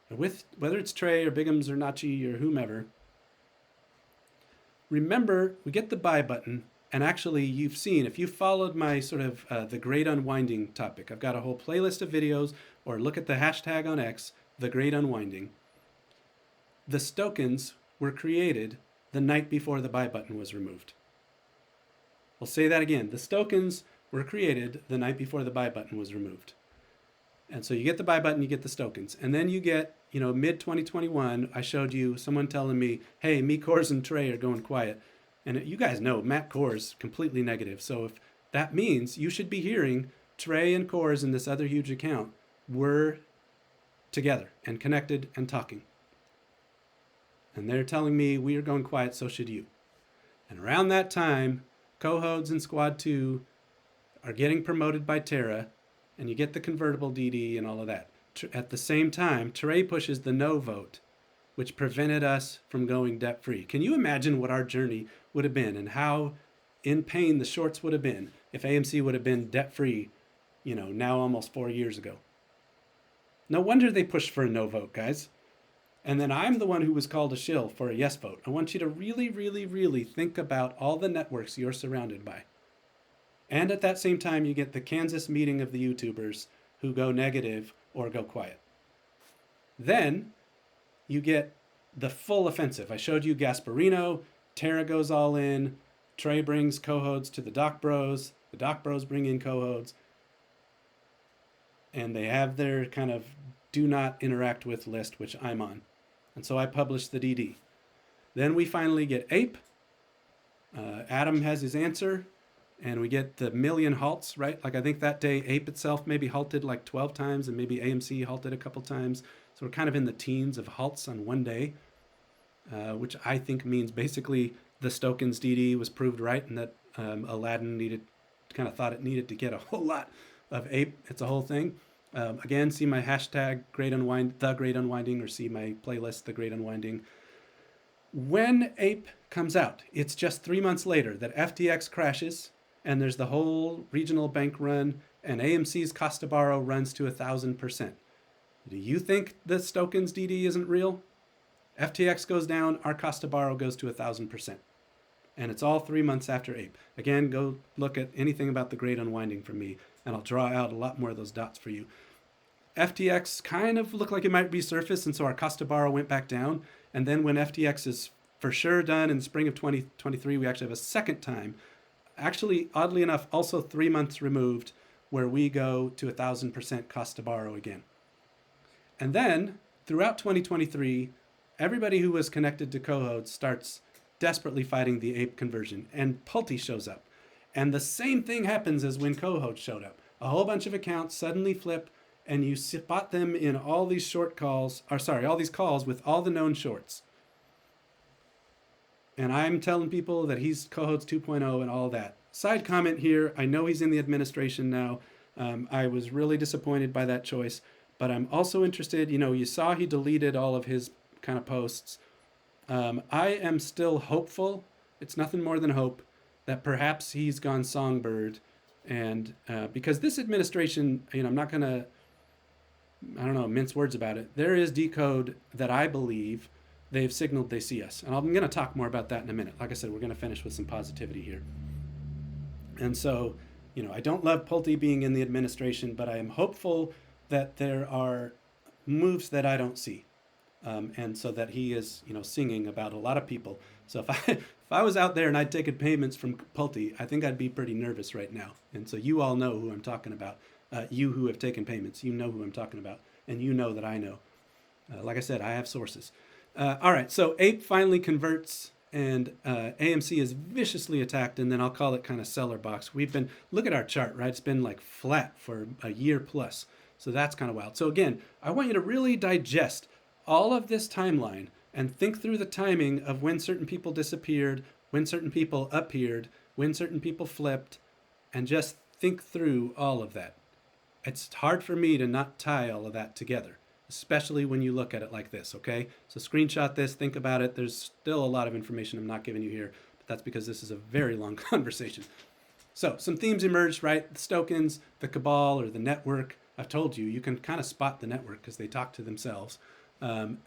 With whether it's Trey or Bigums or Nachi or whomever, remember we get the buy button, and actually you've seen, if you followed my sort of the great unwinding topic, I've got a whole playlist of videos, or look at the hashtag on X, the great unwinding. The Stokens were created the night before the buy button was removed. I'll say that again. The Stokens were created the night before the buy button was removed. And so you get the buy button, you get the Stokens. And then you get, mid 2021, I showed you someone telling me, hey, me, Cores, and Trey are going quiet. And you guys know Matt Cores completely negative. So if that means you should be hearing Trey and Cores and this other huge account were together and connected and talking. And they're telling me we are going quiet, so should you. And around that time, Cohodes and Squad 2 are getting promoted by Terra, and you get the convertible DD and all of that. At the same time, Trey pushes the no vote, which prevented us from going debt-free. Can you imagine what our journey would have been and how in pain the shorts would have been if AMC would have been debt-free, now almost 4 years ago? No wonder they pushed for a no vote, guys. And then I'm the one who was called a shill for a yes vote. I want you to really, really, really think about all the networks you're surrounded by. And at that same time, you get the Kansas meeting of the YouTubers who go negative or go quiet. Then you get the full offensive. I showed you Gasparino, Terra goes all in, Trey brings Cohodes to the Doc Bros, the Doc Bros bring in Cohodes, and they have their kind of do not interact with list, which I'm on. And so I published the DD. Then we finally get Ape. Adam has his answer, and we get the million halts, right? Like I think that day Ape itself maybe halted like 12 times, and maybe AMC halted a couple times. So we're kind of in the teens of halts on one day, which I think means basically the Stokens DD was proved right, and that Aladdin thought it needed to get a whole lot of Ape. It's a whole thing. Again, see my hashtag the Great Unwinding, or see my playlist, The Great Unwinding. When Ape comes out, it's just 3 months later that FTX crashes, and there's the whole regional bank run, and AMC's cost to borrow runs to 1,000%. Do you think the Stokens DD isn't real? FTX goes down, our cost to borrow goes to 1,000%. And it's all 3 months after Ape. Again, go look at anything about The Great Unwinding from me, and I'll draw out a lot more of those dots for you. FTX kind of looked like it might resurface, and so our cost to borrow went back down. And then when FTX is for sure done in the spring of 2023, we actually have a second time, actually, oddly enough, also 3 months removed, where we go to 1,000% cost to borrow again. And then throughout 2023, everybody who was connected to Cohodes starts desperately fighting the Ape conversion, and Pulte shows up. And the same thing happens as when Cohodes showed up. A whole bunch of accounts suddenly flip, and you spot them in all these all these calls with all the known shorts. And I'm telling people that he's Cohodes 2.0 and all that. Side comment here, I know he's in the administration now. I was really disappointed by that choice, but I'm also interested, you saw he deleted all of his kind of posts. I am still hopeful, it's nothing more than hope, that perhaps he's gone songbird. And because this administration, I'm not going to, mince words about it. There is decode that I believe they've signaled they see us. And I'm going to talk more about that in a minute. Like I said, we're going to finish with some positivity here. And so, I don't love Pulte being in the administration, but I am hopeful that there are moves that I don't see. And so that he is, singing about a lot of people. So if I was out there and I'd taken payments from Pulte, I think I'd be pretty nervous right now. And so you all know who I'm talking about. You who have taken payments, you know who I'm talking about. And you know that I know. Like I said, I have sources. All right, so Ape finally converts, and AMC is viciously attacked, and then I'll call it kind of seller box. Look at our chart, right? It's been like flat for a year plus. So that's kind of wild. So again, I want you to really digest all of this timeline and think through the timing of when certain people disappeared, when certain people appeared, when certain people flipped, and just think through all of that. It's hard for me to not tie all of that together, especially when you look at it like this, okay? So screenshot this, think about it. There's still a lot of information I'm not giving you here, but that's because this is a very long conversation. So some themes emerged, right? The Stokens, the cabal, or the network. I've told you, you can kind of spot the network because they talk to themselves.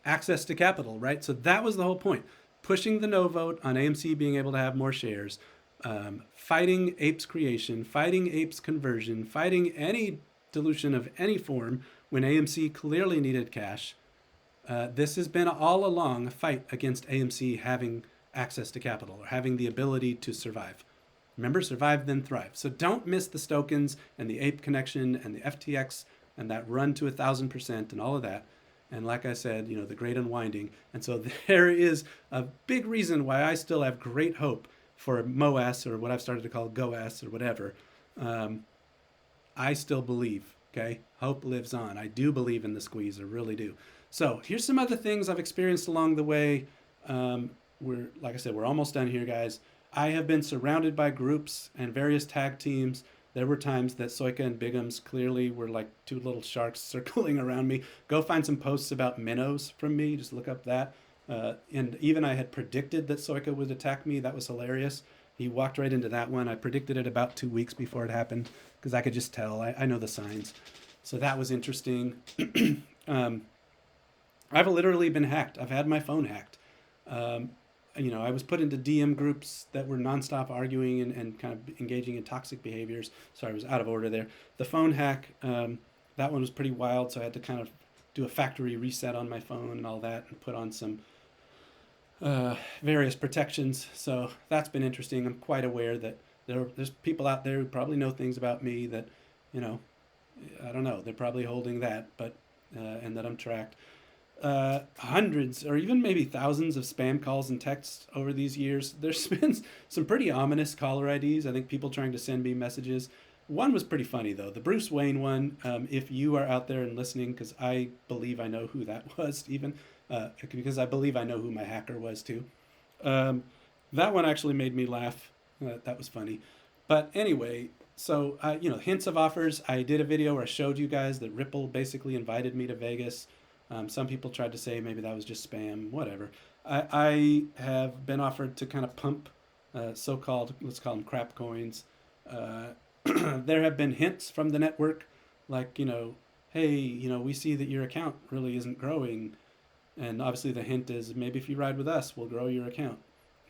Access to capital, right? So that was the whole point. Pushing the no vote on AMC being able to have more shares, fighting apes creation, fighting apes conversion, fighting any dilution of any form when AMC clearly needed cash. This has been all along a fight against AMC having access to capital or having the ability to survive. Remember, survive, then thrive. So don't miss the Stokens and the ape connection and the FTX and that run to 1,000% and all of that. And like I said, the great unwinding. And so there is a big reason why I still have great hope for MOAS, or what I've started to call GOAS or whatever. I still believe, okay? Hope lives on. I do believe in the squeeze, I really do. So here's some other things I've experienced along the way. Like I said, we're almost done here, guys. I have been surrounded by groups and various tag teams. There were times that Soika and Bigums clearly were like two little sharks circling around me. Go find some posts about minnows from me. Just look up that. And even I had predicted that Soika would attack me. That was hilarious. He walked right into that one. I predicted it about 2 weeks before it happened because I could just tell. I know the signs. So that was interesting. I've literally been hacked. I've had my phone hacked. I was put into DM groups that were nonstop arguing and kind of engaging in toxic behaviors. Sorry, I was out of order there. The phone hack, that one was pretty wild, so I had to kind of do a factory reset on my phone and all that and put on some various protections. So that's been interesting. I'm quite aware that there's people out there who probably know things about me that, I don't know, they're probably holding that, but and that I'm tracked. Hundreds or even maybe thousands of spam calls and texts over these years. There's been some pretty ominous caller IDs. I think people trying to send me messages. One was pretty funny though, the Bruce Wayne one. If you are out there and listening, because I believe I know who that was, Stephen, because I believe I know who my hacker was too. That one actually made me laugh. That was funny. But anyway, so hints of offers. I did a video where I showed you guys that Ripple basically invited me to Vegas. Some people tried to say maybe that was just spam, whatever. I have been offered to kind of pump so-called, let's call them crap coins. There have been hints from the network like, hey, we see that your account really isn't growing. And obviously the hint is maybe if you ride with us, we'll grow your account.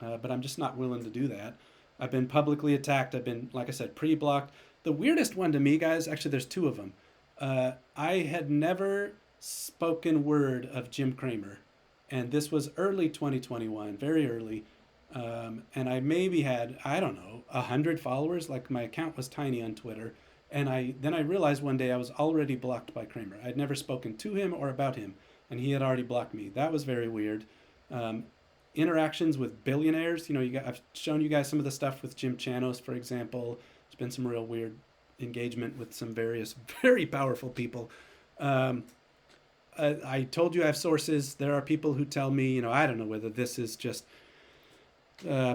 But I'm just not willing to do that. I've been publicly attacked. I've been, like I said, pre-blocked. The weirdest one to me, guys, actually there's two of them. I had never spoken word of Jim Cramer, and this was early 2021, very early, and I maybe had, I don't know, 100 followers. Like my account was tiny on Twitter, and then I realized one day I was already blocked by Cramer. I'd never spoken to him or about him, and he had already blocked me. That was very weird. Interactions with billionaires, I've shown you guys some of the stuff with Jim Chanos, for example. There's been some real weird engagement with some various very powerful people. I told you I have sources. There are people who tell me, I don't know whether this is just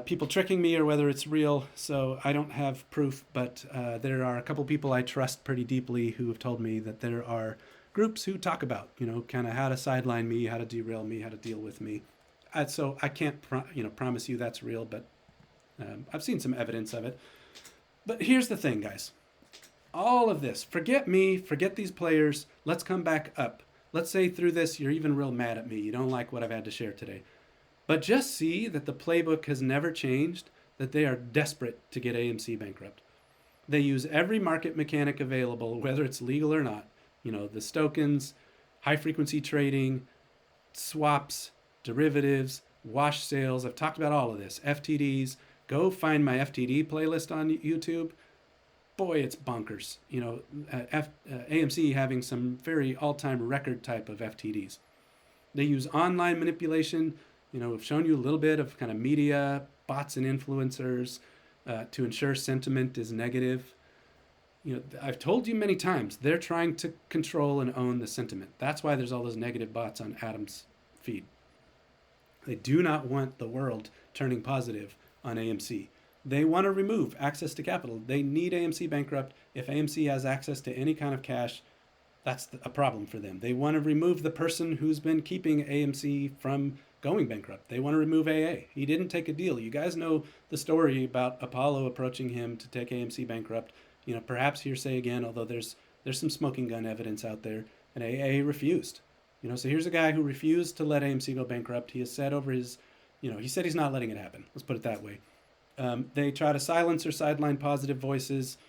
people tricking me or whether it's real. So I don't have proof, but there are a couple people I trust pretty deeply who have told me that there are groups who talk about, kind of how to sideline me, how to derail me, how to deal with me. So I can't, promise you that's real, but I've seen some evidence of it. But here's the thing, guys. All of this, forget me, forget these players. Let's come back up. Let's say through this, you're even real mad at me. You don't like what I've had to share today. But just see that the playbook has never changed, that they are desperate to get AMC bankrupt. They use every market mechanic available, whether it's legal or not. The Stokens, high-frequency trading, swaps, derivatives, wash sales. I've talked about all of this. FTDs. Go find my FTD playlist on YouTube. Boy, it's bonkers. AMC having some very all-time record type of FTDs. They use online manipulation. We've shown you a little bit of kind of media, bots and influencers to ensure sentiment is negative. I've told you many times, they're trying to control and own the sentiment. That's why there's all those negative bots on Adam's feed. They do not want the world turning positive on AMC. They want to remove access to capital. They need AMC bankrupt. If AMC has access to any kind of cash, That's a problem for them. They want to remove the person who's been keeping AMC from going bankrupt. They want to remove AA. He didn't take a deal. You guys know the story about Apollo approaching him to take AMC bankrupt. Perhaps hearsay again, although there's some smoking gun evidence out there, and AA refused. So here's a guy who refused to let AMC go bankrupt. He has said over his, he said he's not letting it happen. Let's put it that way. They try to silence or sideline positive voices.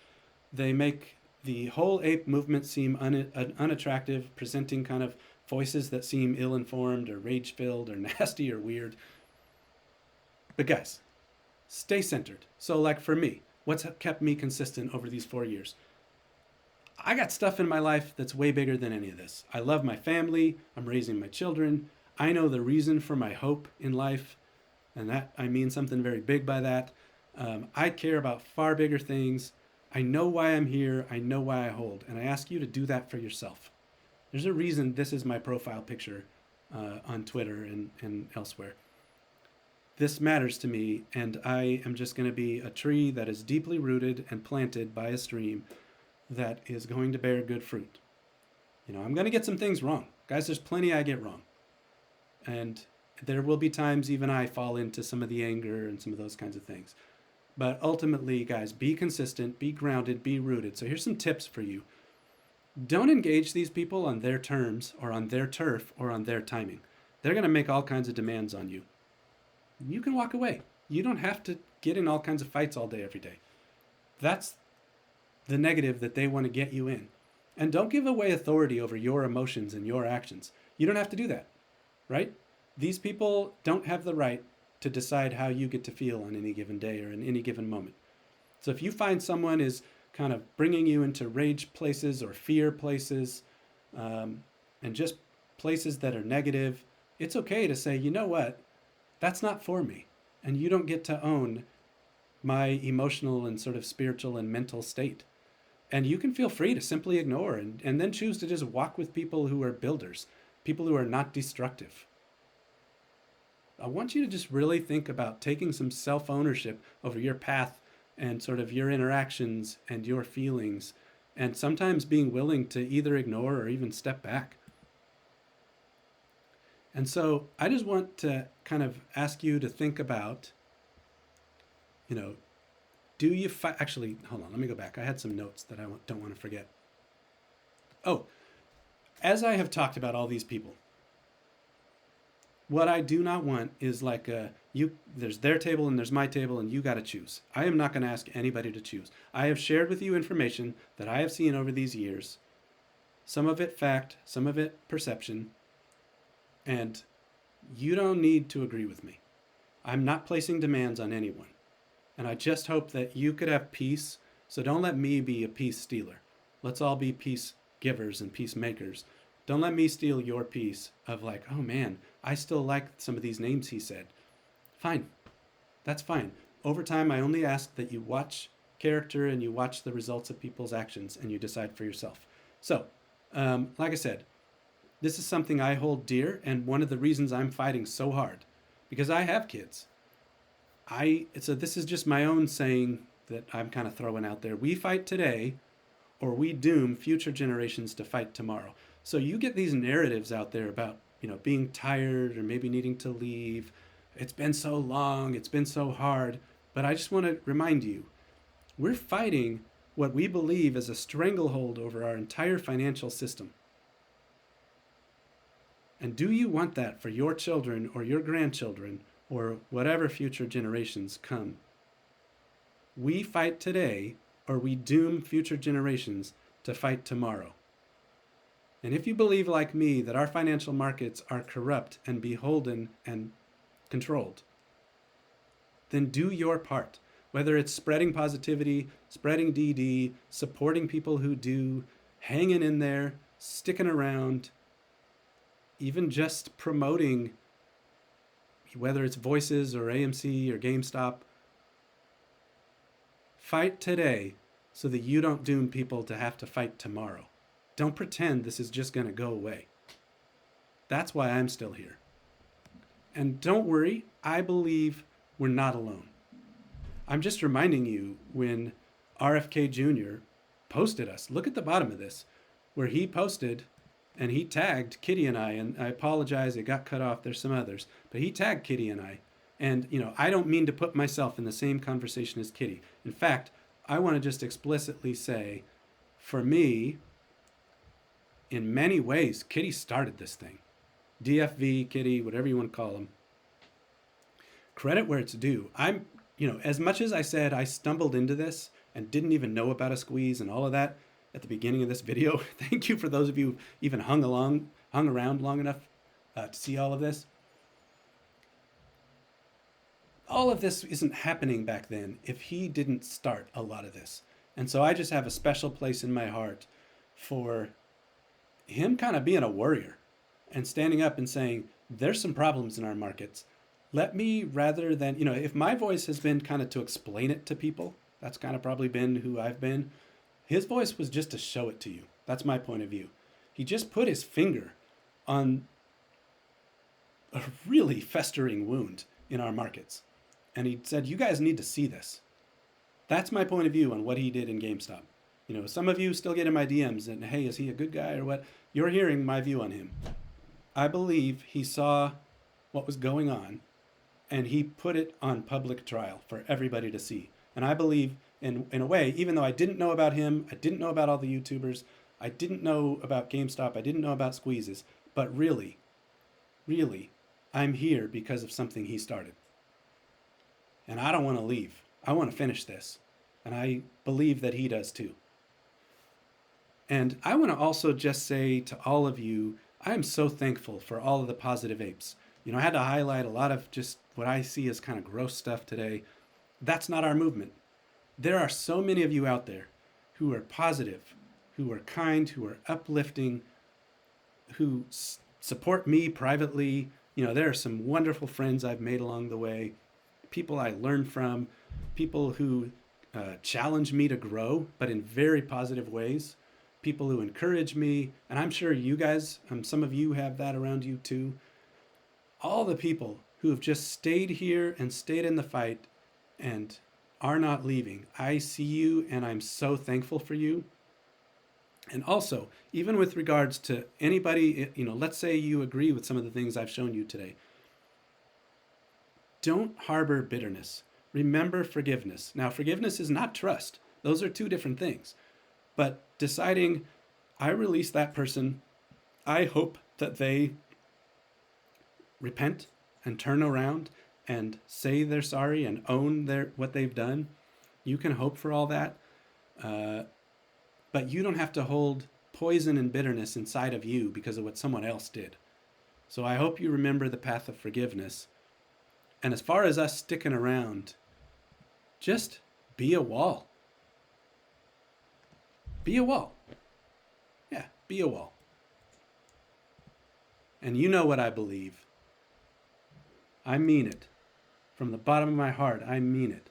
They make the whole ape movement seem unattractive, presenting kind of voices that seem ill-informed or rage-filled or nasty or weird. But guys, stay centered. So like for me, what's kept me consistent over these 4 years? I got stuff in my life that's way bigger than any of this. I love my family. I'm raising my children. I know the reason for my hope in life, and that I mean something very big by that. I care about far bigger things. I know why I'm here. I know why I hold. And I ask you to do that for yourself. There's a reason this is my profile picture on Twitter and elsewhere. This matters to me, and I am just going to be a tree that is deeply rooted and planted by a stream that is going to bear good fruit. I'm going to get some things wrong. Guys, there's plenty I get wrong. And there will be times even I fall into some of the anger and some of those kinds of things. But ultimately, guys, be consistent, be grounded, be rooted. So here's some tips for you. Don't engage these people on their terms or on their turf or on their timing. They're going to make all kinds of demands on you. You can walk away. You don't have to get in all kinds of fights all day, every day. That's the negative that they want to get you in. And don't give away authority over your emotions and your actions. You don't have to do that, right? These people don't have the right to decide how you get to feel on any given day or in any given moment. So if you find someone is kind of bringing you into rage places or fear places, and just places that are negative, it's okay to say, you know what, that's not for me. And you don't get to own my emotional and sort of spiritual and mental state. And you can feel free to simply ignore and then choose to just walk with people who are builders, people who are not destructive. I want you to just really think about taking some self-ownership over your path and sort of your interactions and your feelings, and sometimes being willing to either ignore or even step back. And so I just want to kind of ask you to think about, do you actually, hold on, let me go back. I had some notes that I don't want to forget. Oh, as I have talked about all these people, what I do not want is like there's their table and there's my table and you got to choose. I am not going to ask anybody to choose. I have shared with you information that I have seen over these years, some of it fact, some of it perception, and you don't need to agree with me. I'm not placing demands on anyone. And I just hope that you could have peace. So don't let me be a peace stealer. Let's all be peace givers and peacemakers. Don't let me steal your peace of like, oh man, I still like some of these names he said. Fine. That's fine. Over time, I only ask that you watch character and you watch the results of people's actions and you decide for yourself. So, like I said, this is something I hold dear, and one of the reasons I'm fighting so hard, because I have kids. So this is just my own saying that I'm kind of throwing out there. We fight today, or we doom future generations to fight tomorrow. So you get these narratives out there about, being tired or maybe needing to leave. It's been so long, it's been so hard. But I just want to remind you, we're fighting what we believe is a stranglehold over our entire financial system. And do you want that for your children or your grandchildren or whatever future generations come? We fight today, or we doom future generations to fight tomorrow. And if you believe, like me, that our financial markets are corrupt and beholden and controlled, then do your part. Whether it's spreading positivity, spreading DD, supporting people who do, hanging in there, sticking around, even just promoting, whether it's Voices or AMC or GameStop. Fight today so that you don't doom people to have to fight tomorrow. Don't pretend this is just going to go away. That's why I'm still here. And don't worry, I believe we're not alone. I'm just reminding you, when RFK Jr. posted us, look at the bottom of this. where he posted and he tagged Kitty and I apologize, it got cut off. There's some others, but he tagged Kitty and I. And, I don't mean to put myself in the same conversation as Kitty. In fact, I want to just explicitly say, for me, in many ways, Kitty started this thing. DFV, Kitty, whatever you want to call him. Credit where it's due. As much as I said I stumbled into this and didn't even know about a squeeze and all of that at the beginning of this video, thank you for those of you who even hung around long enough to see all of this. All of this isn't happening back then if he didn't start a lot of this. And so I just have a special place in my heart for him kind of being a warrior and standing up and saying, there's some problems in our markets. Let me, rather than, if my voice has been kind of to explain it to people, that's kind of probably been who I've been. His voice was just to show it to you. That's my point of view. He just put his finger on a really festering wound in our markets. And he said, you guys need to see this. That's my point of view on what he did in GameStop. Some of you still get in my DMs and, hey, is he a good guy or what? You're hearing my view on him. I believe he saw what was going on and he put it on public trial for everybody to see. And I believe, in a way, even though I didn't know about him, I didn't know about all the YouTubers, I didn't know about GameStop, I didn't know about squeezes, but really, I'm here because of something he started. And I don't want to leave. I want to finish this. And I believe that he does too. And I want to also just say to all of you, I am so thankful for all of the positive apes. I had to highlight a lot of just what I see as kind of gross stuff today. That's not our movement. There are so many of you out there who are positive, who are kind, who are uplifting, who support me privately. There are some wonderful friends I've made along the way, people I learned from, people who challenge me to grow, but in very positive ways, people who encourage me. And I'm sure you guys, some of you have that around you too. All the people who have just stayed here and stayed in the fight and are not leaving. I see you and I'm so thankful for you. And also, even with regards to anybody, let's say you agree with some of the things I've shown you today. Don't harbor bitterness. Remember forgiveness. Now, forgiveness is not trust. Those are two different things. But deciding, I release that person, I hope that they repent and turn around and say they're sorry and own what they've done. You can hope for all that. But you don't have to hold poison and bitterness inside of you because of what someone else did. So I hope you remember the path of forgiveness. And as far as us sticking around, just be a wall. Be a wall. Yeah, be a wall. And you know what I believe. I mean it. From the bottom of my heart, I mean it.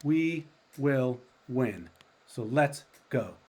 We will win. So let's go.